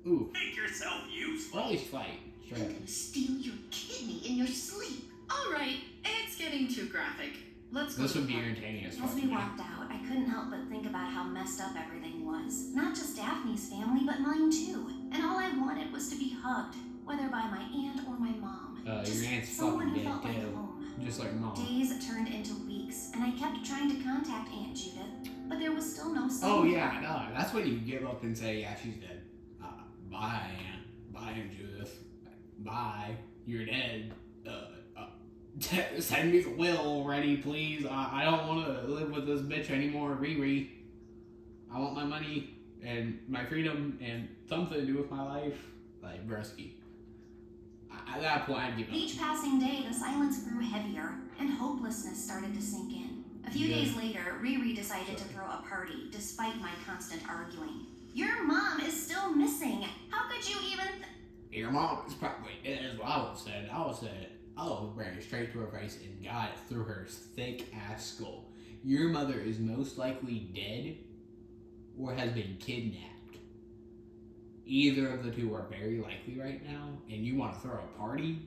Make yourself useful. Always fight. Straight up. Steal your kidney in your sleep. All right, it's getting too graphic. Let's go. This to would the be park. entertaining as As fuck. we to me. walked out, I couldn't help but think about how messed up everything was. Not just Daphne's family, but mine too. And all I wanted was to be hugged, whether by my aunt or my mom. Your Just aunt's someone fucking who felt dead, like too. home. Just like mom. Days turned into weeks, and I kept trying to contact Aunt Judith, but there was still no sign. Oh yeah, no, that's when you give up and say, yeah, she's dead. Bye, Aunt. Bye, Aunt Judith. Bye. You're dead. Send me the will already, please. I don't want to live with this bitch anymore, Riri. I want my money and my freedom and something to do with my life. Like, Brusky. At that point, I'd give up. Each passing day, the silence grew heavier, and hopelessness started to sink in. A few Yeah. days later, Riri decided to throw a party, despite my constant arguing. Your mom is still missing. How could you even... Your mom is probably dead, is what I would have said. I would have said, oh, ran straight to her face and got it through her thick ass skull. Your mother is most likely dead or has been kidnapped. Either of the two are very likely right now, and you want to throw a party?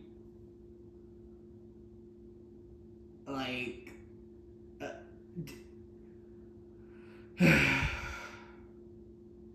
Like,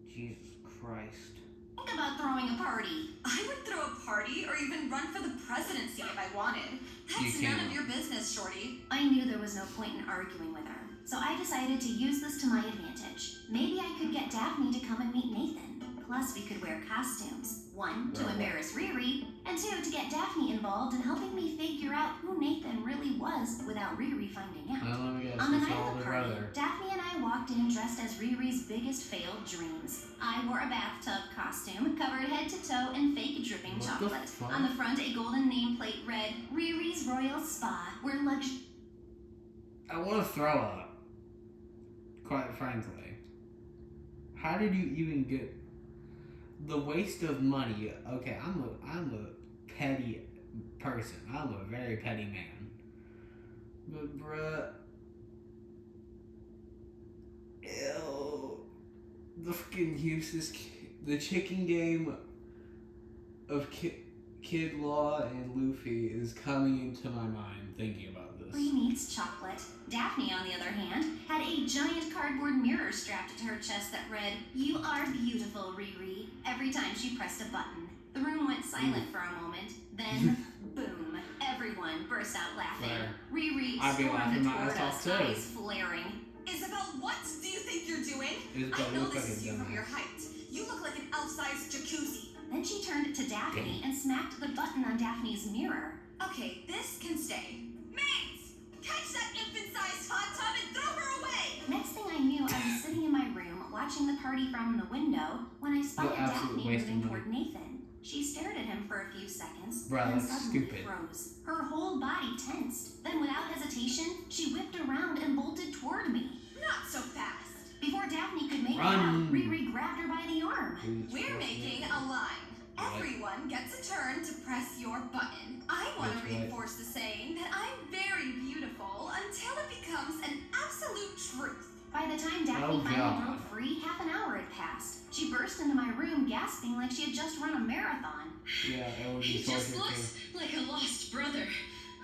Jesus Christ. Think about throwing a party. I would throw a party or even run for the presidency if I wanted. That's You none can. of your business, Shorty. I knew there was no point in arguing with her, so I decided to use this to my advantage. Maybe I could get Daphne to come and meet Nathan. Plus, we could wear costumes. One, to Right. embarrass Riri, and two, to get Daphne involved in helping me figure out who Nathan really was without Riri finding out. Let me guess, On the it's night all of the the party, brother. Daphne and I walked in dressed as Riri's biggest failed dreams. I wore a bathtub costume, covered head to toe in fake dripping What the chocolate. fuck? On the front, a golden nameplate read, Riri's Royal Spa, where luxury... I want to throw up. Quite frankly. How did you even get the waste of money? Okay, I'm a petty person. I'm a very petty man. But bruh, ew, the fucking useless, the chicken game of Kid Law and Luffy is coming into my mind thinking about this. meets chocolate. Daphne, on the other hand, had a giant cardboard mirror strapped to her chest that read, You are beautiful, Riri, every time she pressed a button. The room went silent for a moment, then, boom, everyone burst out laughing. Fair. Riri I'd be laughing stormed my toward ass off us, too. eyes flaring. Isabel, what do you think you're doing? Isabel, I you know look like this is a you from your dumbass. height. You look like an elf-sized jacuzzi. Then she turned to Daphne and smacked the button on Daphne's mirror. Okay, this can stay. Maids! Catch that infant-sized hot tub and throw her away! Next thing I knew, I was sitting in my room watching the party from the window when I spotted You're absolutely Daphne wasting moving money. toward Nathan. She stared at him for a few seconds, Bro, and then that's suddenly stupid. froze. Her whole body tensed. Then, without hesitation, she whipped around and bolted toward me. Not so fast. Before Daphne could make Run. it out, Riri grabbed her by the arm. We're making a line. Everyone gets a turn to press your button. I want to That's right. reinforce the saying that I'm very beautiful until it becomes an absolute truth. By the time Daphne Oh, finally God. broke free, half an hour had passed. She burst into my room, gasping like she had just run a marathon. Yeah, it would He be just torture looks like a lost brother.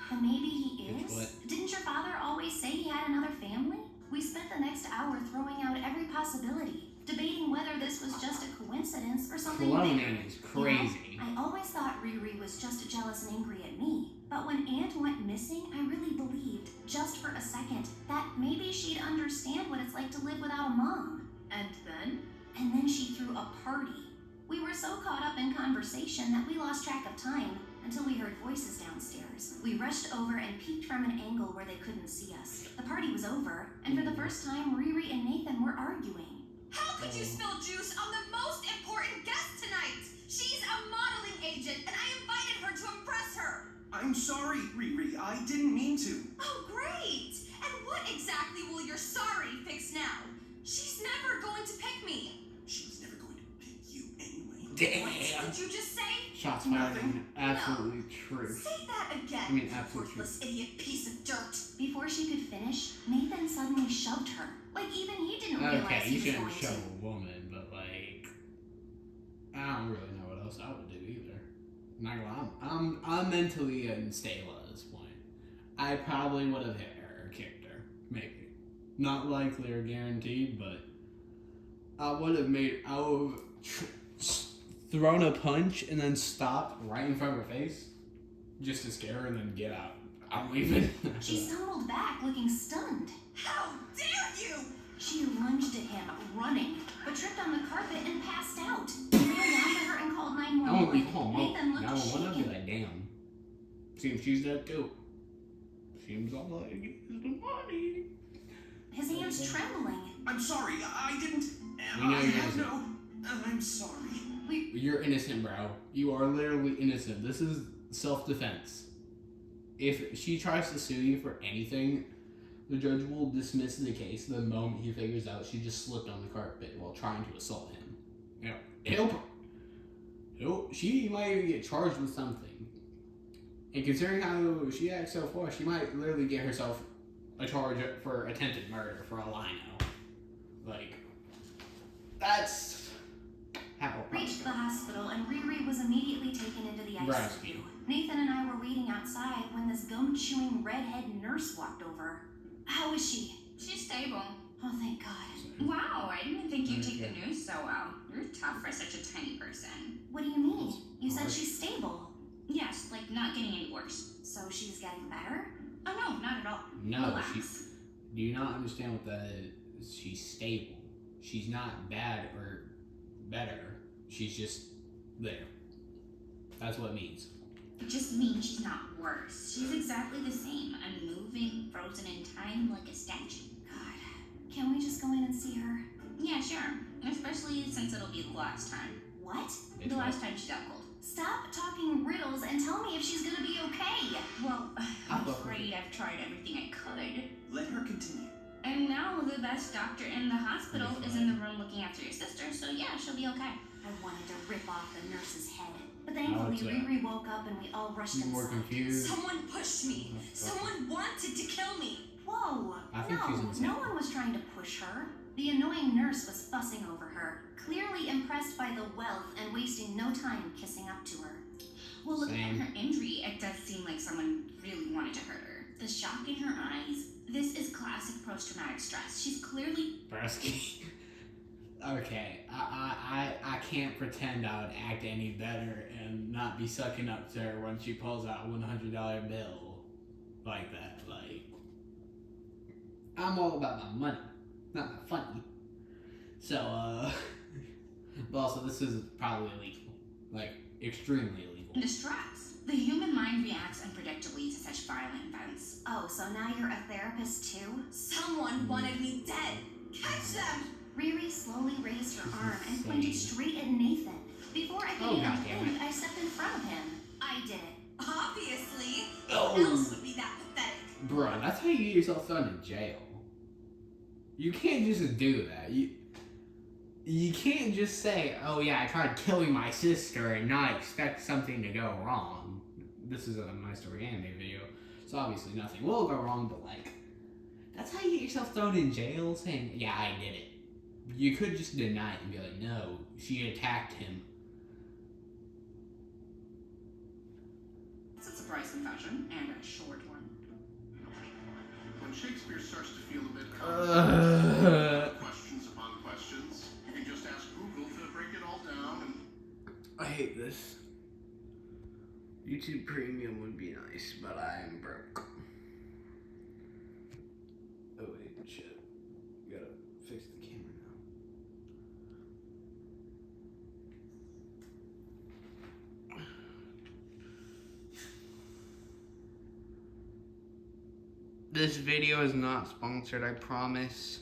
But maybe he It's is? what? Didn't your father always say he had another family? We spent the next hour throwing out every possibility, debating whether this was just a coincidence or something bigger. Cloning is crazy. I always thought Riri was just jealous and angry at me, but when Aunt went missing, I really believed, just for a second, that maybe she'd understand what it's like to live without a mom. And then? And then she threw a party. We were so caught up in conversation that we lost track of time until we heard voices downstairs. We rushed over and peeked from an angle where they couldn't see us. The party was over, and for the first time, Riri and Nathan were arguing. How could you spill juice on the most important guest tonight? She's a modeling agent, and I invited her to impress her. I'm sorry, Riri. I didn't mean to. Oh, great! And what exactly will your sorry fix now? She's never going to pick me. She was never going to pick you anyway. Damn. What did you just say? Shots fired. Nothing. Absolutely true. Say that again, I mean, you absolutely worthless idiot piece of dirt. Before she could finish, Nathan suddenly shoved her. Like even he didn't realize Okay, he you was shouldn't going show to. a woman, but like, I don't really know what else I would do either. Not gonna lie, I'm mentally unstable at this point. I probably would have hit her or kicked her, maybe. Not likely or guaranteed, but I would have thrown a punch and then stopped right in front of her face, just to scare her and then get out. I'm leaving. She stumbled back, looking stunned. How dare you! She lunged at him, running, but tripped on the carpet and passed out. He ran down to her and called I won't be 911. home. Nathan looked Now one of you shaken. like, damn. Seems she's dead too. Seems all I get is the money. His hands trembling. I'm sorry. I didn't. We know I you're have innocent. no. I'm sorry. You're innocent, bro. You are literally innocent. This is self-defense. If she tries to sue you for anything, the judge will dismiss the case the moment he figures out she just slipped on the carpet while trying to assault him. You know, she might even get charged with something. And considering how she acts so far, she might literally get herself a charge for attempted murder for all I know. Like, that's how. Reached the hospital, and Riri was immediately taken into the ICU. Rescue. Nathan and I were waiting outside when this gum-chewing redhead nurse walked over. How is she? She's stable. Oh, thank God. Wow, I didn't think you'd take the news so well. You're tough for such a tiny person. What do you mean? You said she's stable. Yes, like not getting any worse. So she's getting better? Oh no, not at all. No, Relax. do you not understand what that is? She's stable. She's not bad or better. She's just there. That's what it means. It just means she's not worse. She's exactly the same, unmoving, frozen in time like a statue. God. Can we just go in and see her? Yeah, sure. Especially since it'll be the last time. What? It's The what- last time she's out cold. Stop talking riddles and tell me if she's gonna be okay. Well, I'll I'm go. afraid I've tried everything I could. Let her continue. And now the best doctor in the hospital is in the room looking after your sister, so yeah, she'll be okay. I wanted to rip off the nurse's head. But How thankfully, it's, Riri woke up and we all rushed She's more inside. confused. Someone pushed me. Someone wanted to kill me. Whoa! I think she's No, insane. no one was trying to push her. The annoying nurse was fussing over her, clearly impressed by the wealth and wasting no time kissing up to her. Well, looking Same. at her injury, it does seem like someone really wanted to hurt her. The shock in her eyes, this is classic post-traumatic stress. She's clearly... Brusky. Okay, I can't pretend I would act any better and not be sucking up to her when she pulls out a $100 bill like that. Like, I'm all about my money, not my funny. So, but also this is probably illegal. Like, extremely illegal. Distress. The human mind reacts unpredictably to such violent events. Oh, so now you're a therapist too? Someone wanted me dead. Catch them! Riri slowly raised her arm and Insane. pointed straight at Nathan. Before I could Oh, even goddamn think, I stepped in front of him. I did it. Obviously. Oh. Who else would be that pathetic? Bruh, that's how you get yourself thrown in jail. You can't just do that. You can't just say, oh yeah, I tried killing my sister and not expect something to go wrong. This is a My Story Anime video, so obviously nothing will go wrong, but like, that's how you get yourself thrown in jail, saying, yeah, I did it. You could just deny it and be like, no, she attacked him. It's a surprise confession, and a short one. When Shakespeare starts to feel a bit questions upon questions, you can just ask Google to break it all down and I hate this. YouTube Premium would be nice, but I am broke. Oh wait, shit. Gotta fix the camera now. This video is not sponsored, I promise.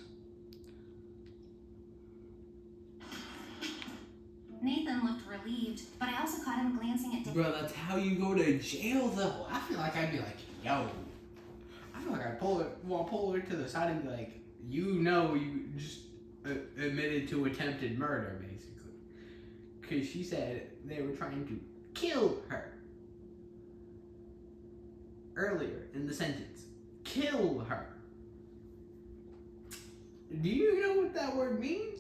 Nathan looked relieved, but I also caught him glancing at David. Bro, that's how you go to jail though. I feel like I'd be like, yo. I feel like I'd pull her to the side and be like, you know you just admitted to attempted murder, basically. Because she said they were trying to kill her. Earlier in the sentence. Kill her. Do you know what that word means?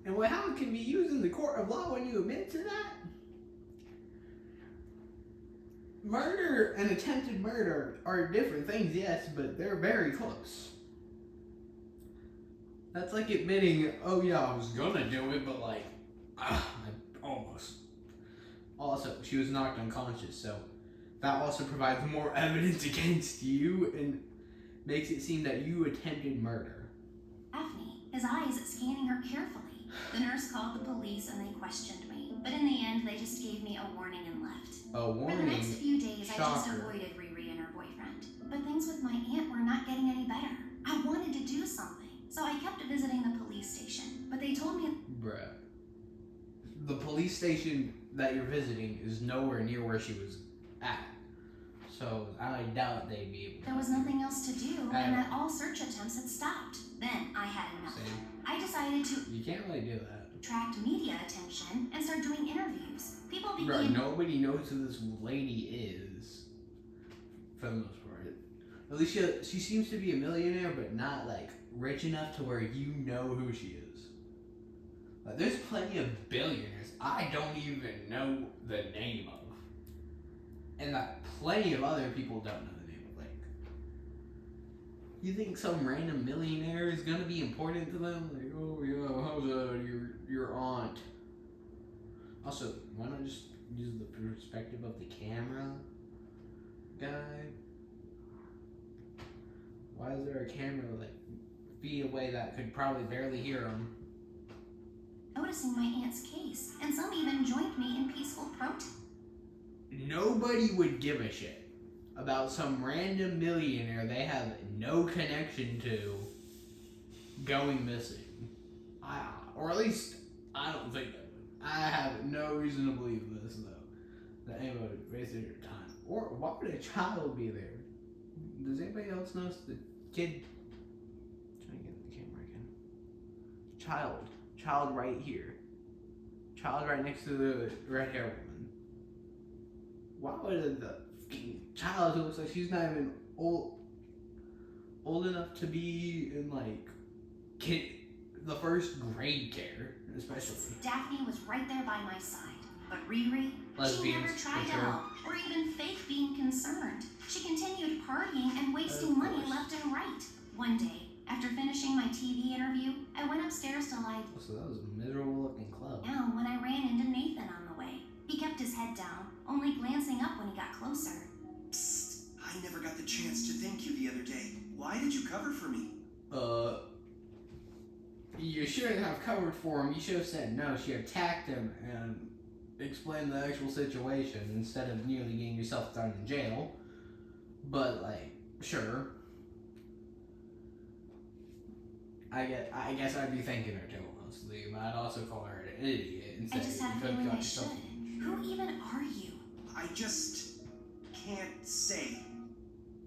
And how it can be used in the court of law when you admit to that? Murder and attempted murder are different things, yes, but they're very close. That's like admitting, oh yeah, I was gonna do it, but like, I almost. Also, she was knocked unconscious, so that also provides more evidence against you and makes it seem that you attempted murder. Daphne, his eyes scanning her carefully. The nurse called the police and they questioned me, but in the end they just gave me a warning and left. A warning. For the next few days I just Shocker. avoided Riri and her boyfriend. But things with my aunt were not getting any better. I wanted to do something, so I kept visiting the police station. But they told me... Bruh. The police station that you're visiting is nowhere near where she was at. So I doubt they'd be able to. There was nothing else to do, and that all search attempts had stopped. Then I had enough. Same. I decided to You can't really do that. attract media attention and start doing interviews. People Bro, began... nobody knows who this lady is. For the most part. At least she seems to be a millionaire, but not like rich enough to where you know who she is. Like, there's plenty of billionaires I don't even know the name of. And that plenty of other people don't know the name of. Like, you think some random millionaire is gonna be important to them? Like, oh yeah, how's your aunt? Also, why not just use the perspective of the camera guy? Why is there a camera like feet away that could probably barely hear him? noticing my aunt's case, and some even joined me in peaceful protest. Nobody would give a shit about some random millionaire they have no connection to going missing. Or at least, I don't think they would. I have no reason to believe this, though, that anybody would waste their time. Or why would a child be there? Does anybody else notice the kid? Trying to get the camera again. Child right here. Child right next to the red hair woman. Why would the child who looks like she's not even old enough to be in like the first grade care, especially. Daphne was right there by my side. But Riri, she never tried to help or even fake being concerned. She continued partying and wasting money left and right. One day, after finishing my TV interview, I went upstairs to lie So that was a miserable looking club. down when I ran into Nathan on the way. He kept his head down, only glancing up when he got closer. Psst, I never got the chance to thank you the other day. Why did you cover for me? you shouldn't have covered for him. You should have said no. She attacked him and explained the actual situation instead of nearly getting yourself thrown in jail. But like, sure. I guess I'd be thanking her too, honestly. But I'd also call her an idiot and say I just had a you could've feeling got I yourself- should. Who even are you? I just can't say.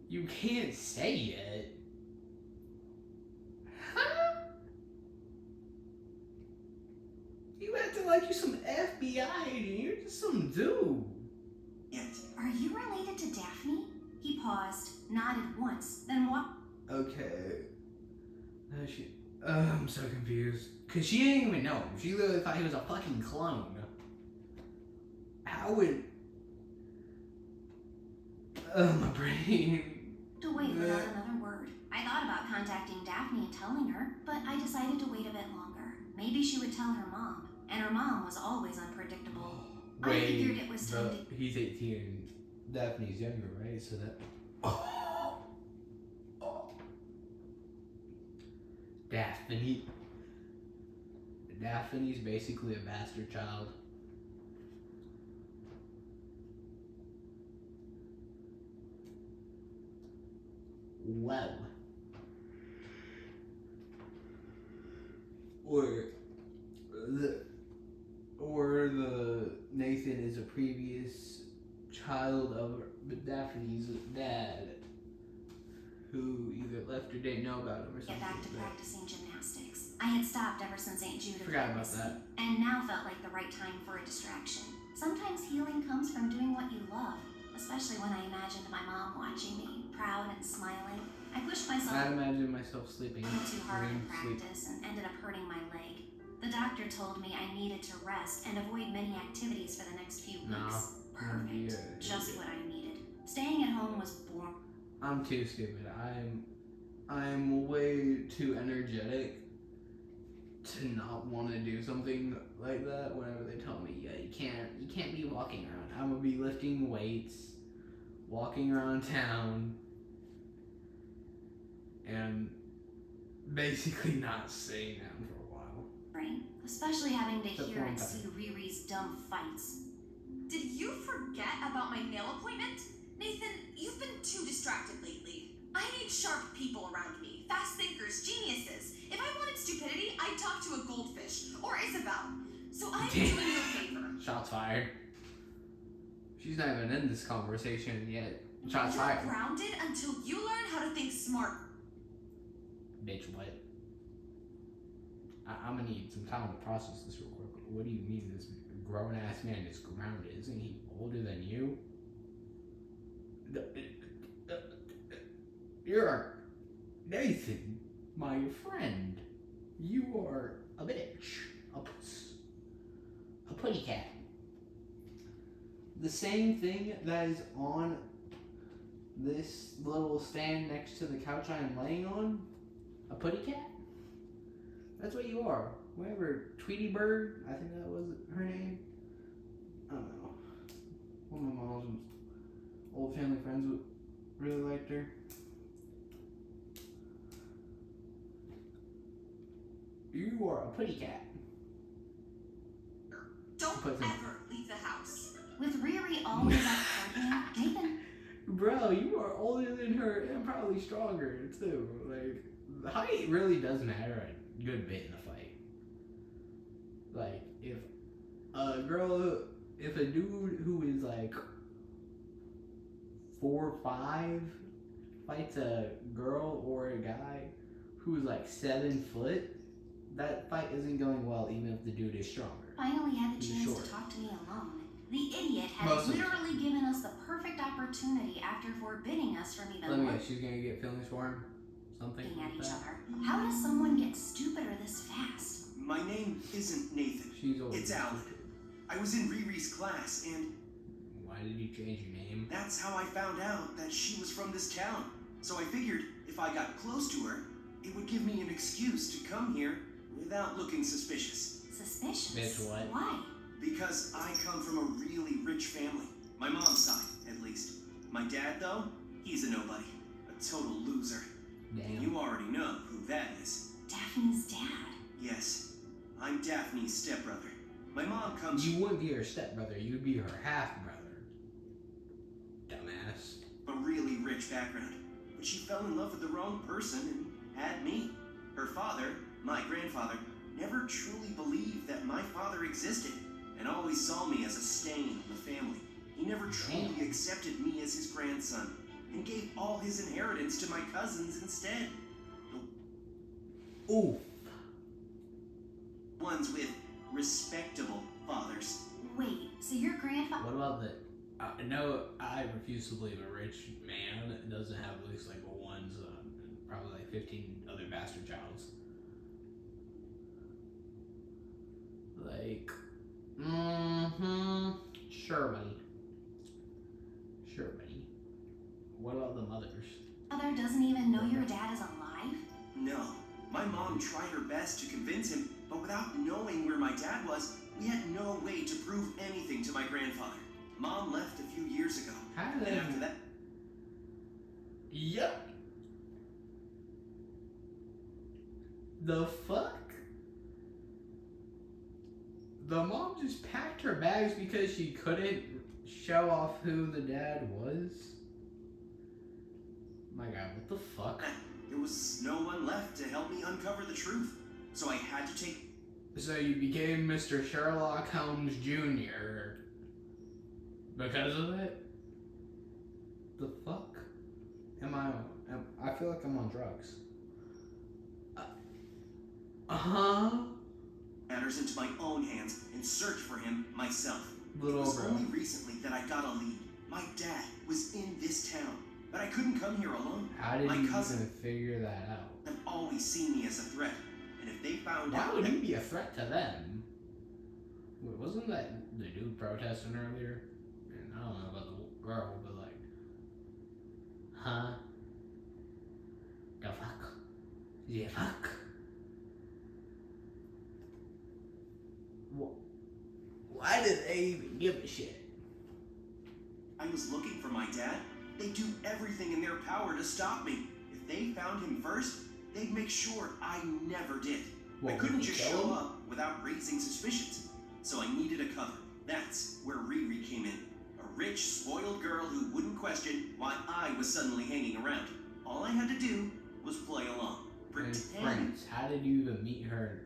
You can't say it. Huh? You acting like you're some FBI agent. You're just some dude. Yet. Are you related to Daphne? He paused, nodded once, then walked. Okay. I'm so confused. Cause she didn't even know him. She literally thought he was a fucking clone. How would... my brain... To wait without another word. I thought about contacting Daphne and telling her, but I decided to wait a bit longer. Maybe she would tell her mom, and her mom was always unpredictable. I figured it was time to... He's 18 and Daphne's younger, right? So that... Daphne's basically a bastard child. Well. Or the Nathan is a previous child of Daphne's dad, who either left or didn't know about him or something. Get back to practicing gymnastics. I had stopped ever since Aunt Judith Forgot had about missed that. me, and now felt like the right time for a distraction. Sometimes healing comes from doing what you love, especially when I imagined my mom watching me, proud and smiling. I pushed myself I'd imagine myself sleeping. too hard in Sleep. practice and ended up hurting my leg. The doctor told me I needed to rest and avoid many activities for the next few No. weeks. Perfect. Yeah, Just yeah. what I needed. Staying at home was boring. I'm too stupid. I'm way too energetic to not want to do something like that. Whenever they tell me, yeah, you can't be walking around. I'm gonna be lifting weights, walking around town, and basically not staying down for a while. Especially having to Except hear for and one see Riri's dumb fights. Did you forget about my nail appointment? Nathan, you've been too distracted lately. I need sharp people around me, fast thinkers, geniuses. If I wanted stupidity, I'd talk to a goldfish or Isabel. So I'm doing you a favor. Shots fired. She's not even in this conversation yet. Shots You're fired. grounded until you learn how to think smart. Bitch, what? I'm gonna need some time to process this real quick. What do you mean this grown ass man is grounded? Isn't he older than you? You're Nathan, my friend. You are a bitch. A puss. A putty cat. The same thing that is on this little stand next to the couch I am laying on. A putty cat? That's what you are. Whatever, Tweety Bird, I think that was her name. I don't know. One of my mom's old family friends really liked her. You are a putty cat. Don't Puts in- ever leave the house. With Riri always up working, Nathan. Bro, you are older than her and probably stronger too. Like, the height really does matter a good bit in a fight. Like, if a dude who is like 4'5" fights a girl or a guy who's like 7 foot, that fight isn't going well even if the dude is stronger. Finally had the He's chance short. to talk to me alone. The idiot had Most of the literally given us the perfect opportunity after forbidding us from Let even me looking guess, she's gonna get feelings for him? Something at like each that? other. How does someone get stupider this fast? My name isn't Nathan. She's old. It's Alan. I was in Riri's class, and Why did you change your name? that's how I found out that she was from this town. So I figured if I got close to her, it would give me an excuse to come here without looking suspicious. Suspicious? Bitch, what? Why? Because I come from a really rich family. My mom's side, at least. My dad, though, he's a nobody. A total loser. Damn. You already know who that is. Daphne's dad. Yes, I'm Daphne's stepbrother. My mom comes You wouldn't be her stepbrother, you'd be her half-brother. Dumbass. from a really rich background, but she fell in love with the wrong person and had me. Her father, my grandfather, never truly believed that my father existed and always saw me as a stain on the family. He never truly accepted me as his grandson and gave all his inheritance to my cousins instead. Ooh. Ones with respectable fathers. Wait, so your grandfather? What about the... no, I refuse to believe a rich man doesn't have at least like one son, and probably like 15 other bastard childs. Like, sure, buddy. Sure, buddy. What about the mothers? Father doesn't even know your dad is alive? No. My mom tried her best to convince him, but without knowing where my dad was, we had no way to prove anything to my grandfather. Mom left a few years ago. How And did after that, Yep. The fuck? The mom just packed her bags because she couldn't show off who the dad was? My god, what the fuck? there was no one left to help me uncover the truth. So I had to take... So you became Mr. Sherlock Holmes Jr. because of it? The fuck? I feel like I'm on drugs. matters into my own hands and search for him myself. Little It was bro. only recently that I got a lead. My dad was in this town, but I couldn't come here alone. How did My you cousin even figure that out? have always seen me as a threat, and if they found Why out would that you be a threat to them? Wait, wasn't that the dude protesting earlier? And I don't know about the girl, but like, huh? The fuck? Yeah, fuck. Why did they even give a shit? I was looking for my dad, they'd do everything in their power to stop me. If they found him first, they'd make sure I never did. What, I couldn't would you just kill show him? up without raising suspicions, so I needed a cover. That's where Riri came in. A rich, spoiled girl who wouldn't question why I was suddenly hanging around. All I had to do was play along. In Pretend. France. How did you even meet her?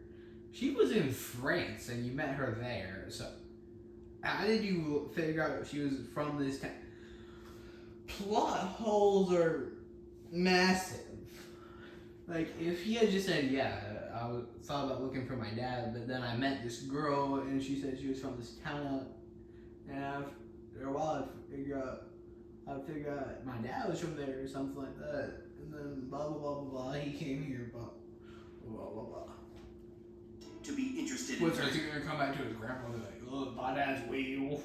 She was in France and you met her there, so how did you figure out she was from this town? Plot holes are massive. Like, if he had just said, yeah, thought about looking for my dad, but then I met this girl and she said she was from this town, and after a while I'd figure out my dad was from there or something like that, and then blah blah blah blah blah, he came here, blah blah blah blah. To be interested in What's her. he gonna come back to his grandmother like, look, my dad's wheel.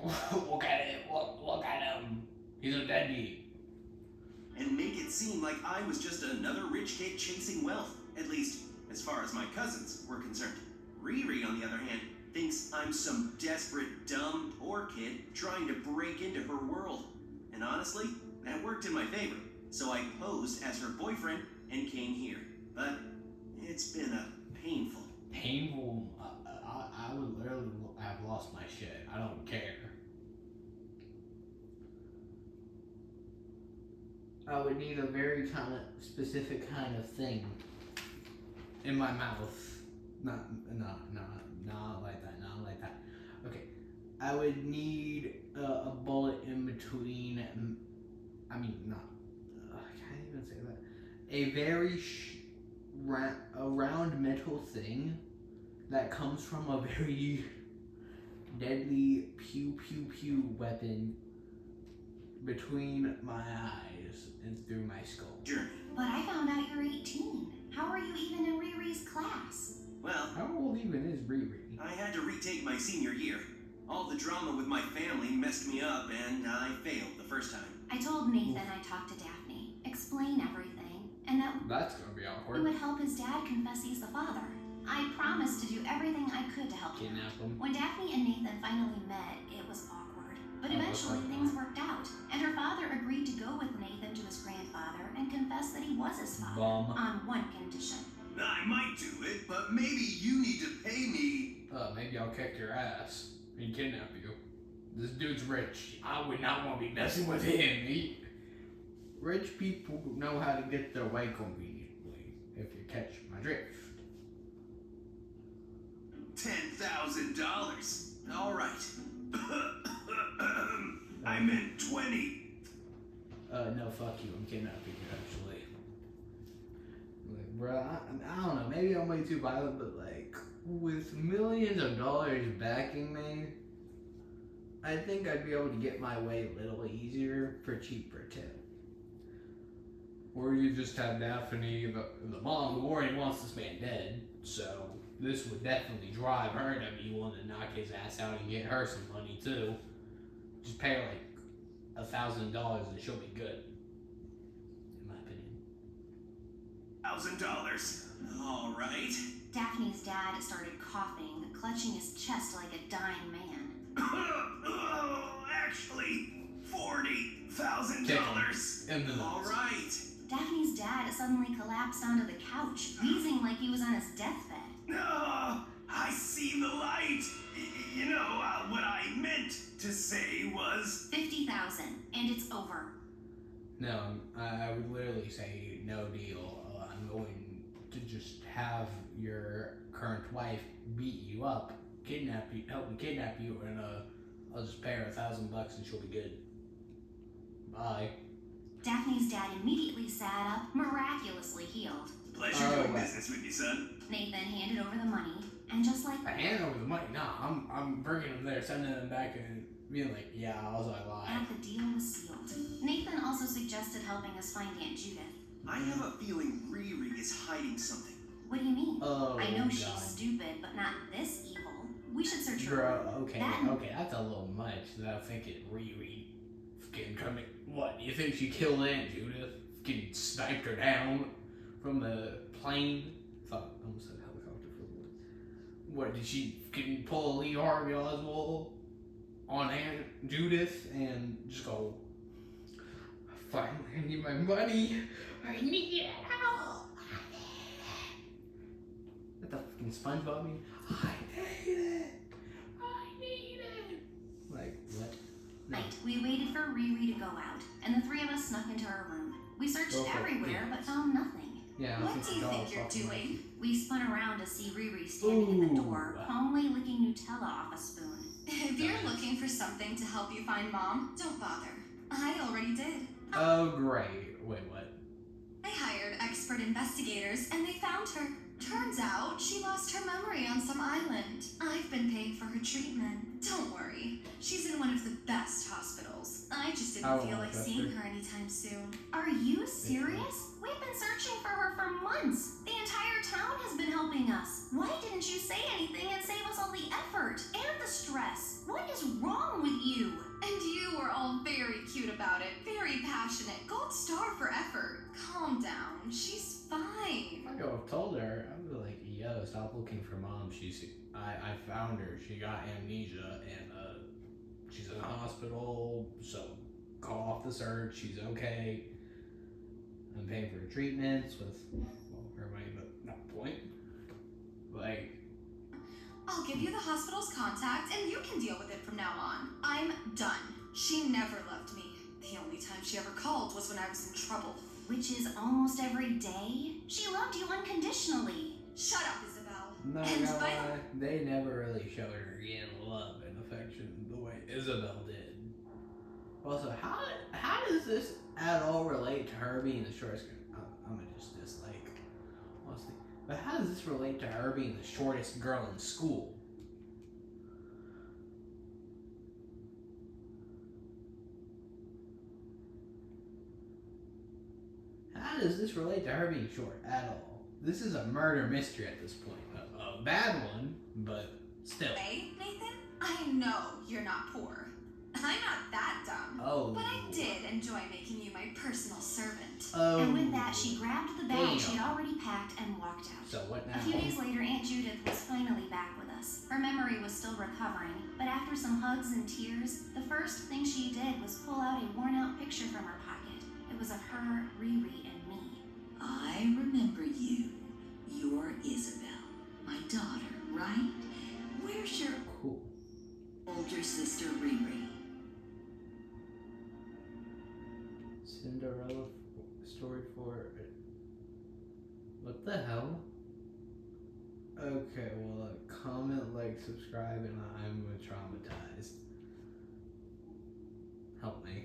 Look at it, look at him. He's a deadbeat. And make it seem like I was just another rich kid chasing wealth, at least as far as my cousins were concerned. Riri, on the other hand, thinks I'm some desperate, dumb, poor kid trying to break into her world. And honestly, that worked in my favor, so I posed as her boyfriend and came here. But it's been a painful. Painful. I would literally have lost my shit. I don't care. I would need a very kind of specific kind of thing in my mouth. Not like that. Not like that. Okay. I would need a bullet in between. I can't even say that. A very round metal thing that comes from a very deadly pew pew pew weapon between my eyes and through my skull. Journey. But I found out you're 18. How are you even in Riri's class? Well, How old even is Riri? I had to retake my senior year. All the drama with my family messed me up, and I failed the first time. I told Nathan I talked to Daphne, explain everything, and that That's gonna be we awkward. would help his dad confess he's the father. I promised to do everything I could to help him. Kidnap him. When Daphne and Nathan finally met, it was awkward. But eventually things worked out, and her father agreed to go with Nathan to his grandfather and confess that he was his father. Bum. On one condition. I might do it, but maybe you need to pay me. Maybe I'll kick your ass and kidnap you. This dude's rich. I would not want to be messing with him. Rich people know how to get their way conveniently, if you catch my drift. $10,000. All right. I meant 20. No, fuck you. I'm kidnapping you, actually. Like, bro, I don't know. Maybe I'm way too violent, but like, with millions of dollars backing me, I think I'd be able to get my way a little easier for cheaper too. Or you just have Daphne, the mom, who already wants this man dead, so this would definitely drive her to be willing to knock his ass out and get her some money too. Just pay her like $1,000 and she'll be good. In my opinion. $1,000. All right. Daphne's dad started coughing, clutching his chest like a dying man. Actually, $40,000. In the All nuts. right. Daphne's dad suddenly collapsed onto the couch, wheezing like he was on his deathbed. No, I see the light. You know, what I meant to say was... 50,000, and it's over. No, I would literally say no deal. I'm going to just have your current wife beat you up, kidnap you, help me kidnap you, and I'll just pay her $1,000 and she'll be good. Bye. Daphne's dad immediately sat up, miraculously healed. Pleasure doing business with you, son. Nathan handed over the money, and just like I hand over the money. Nah, I'm bringing them there, sending them back, and being like, yeah, I was like, lie. that, the deal was sealed. Nathan also suggested helping us find Aunt Judith. I have a feeling Riri is hiding something. What do you mean? Oh, I know God. she's stupid, but not this evil. We should search her. Bro, okay, That- okay, that's a little much. That I'm thinking Riri fucking coming. What? You think she killed Aunt Judith? Fucking sniped her down from the plane? I almost said helicopter for the word. What, did she fucking pull Lee Harvey Oswald on Aunt Judith and just go, finally, I need my money. I need it now. What the fucking SpongeBob mean? I need it. I need it. Like, what? No. Night, we waited for Riri to go out, and the three of us snuck into her room. We searched Go for it, everywhere, please. but found nothing. Yeah, I What think do you the think dog's you're fucking doing? We spun around to see Riri standing in the door, Ooh. calmly licking Nutella off a spoon. If you're looking for something to help you find Mom, don't bother. I already did. Oh, great. Wait, what? I hired expert investigators and they found her. Turns out she lost her memory on some island. I've been paying for her treatment. Don't worry. She's in one of the best hospitals. I just I didn't feel won't like trust seeing her. her anytime soon. Are you serious? We've been searching for her for months. The entire town has been helping us. Why didn't you say anything and save us all the effort and the stress? What is wrong with you? And you were all very cute about it. Very passionate. Gold star for effort. Calm down. She's fine. I go, I've told her. I was like, yo, stop looking for Mom. I found her. She got amnesia and she's in the hospital. So call off the search. She's okay. I'm paying for her treatments with her money, but not the point. Like, I'll give you the hospital's contact and you can deal with it from now on. I'm done. She never loved me. The only time she ever called was when I was in trouble. Which is almost every day. She loved you unconditionally. Shut up, Isabel. no, And no, by the they never really showed her again love and affection the way Isabel did. Also, how does this at all relate to her being the shortest? I'm gonna just dislike, honestly. But how does this relate to her being the shortest girl in school? How does this relate to her being short at all? This is a murder mystery at this point. A bad one, but still. Hey, Nathan, I know you're not poor. I'm not that dumb. Oh. But I did enjoy making you my personal servant. Oh. And with that, she grabbed the bag Damn. she'd already packed and walked out. So what now? A few days later, Aunt Judith was finally back with us. Her memory was still recovering, but after some hugs and tears, the first thing she did was pull out a worn-out picture from her pocket. It was of her, Riri, and me. I remember you. You're Isabel, my daughter, right? Where's your Cool. older sister Riri? Cinderella story for. What the hell? Okay, well, comment, like, subscribe, and I'm traumatized. Help me.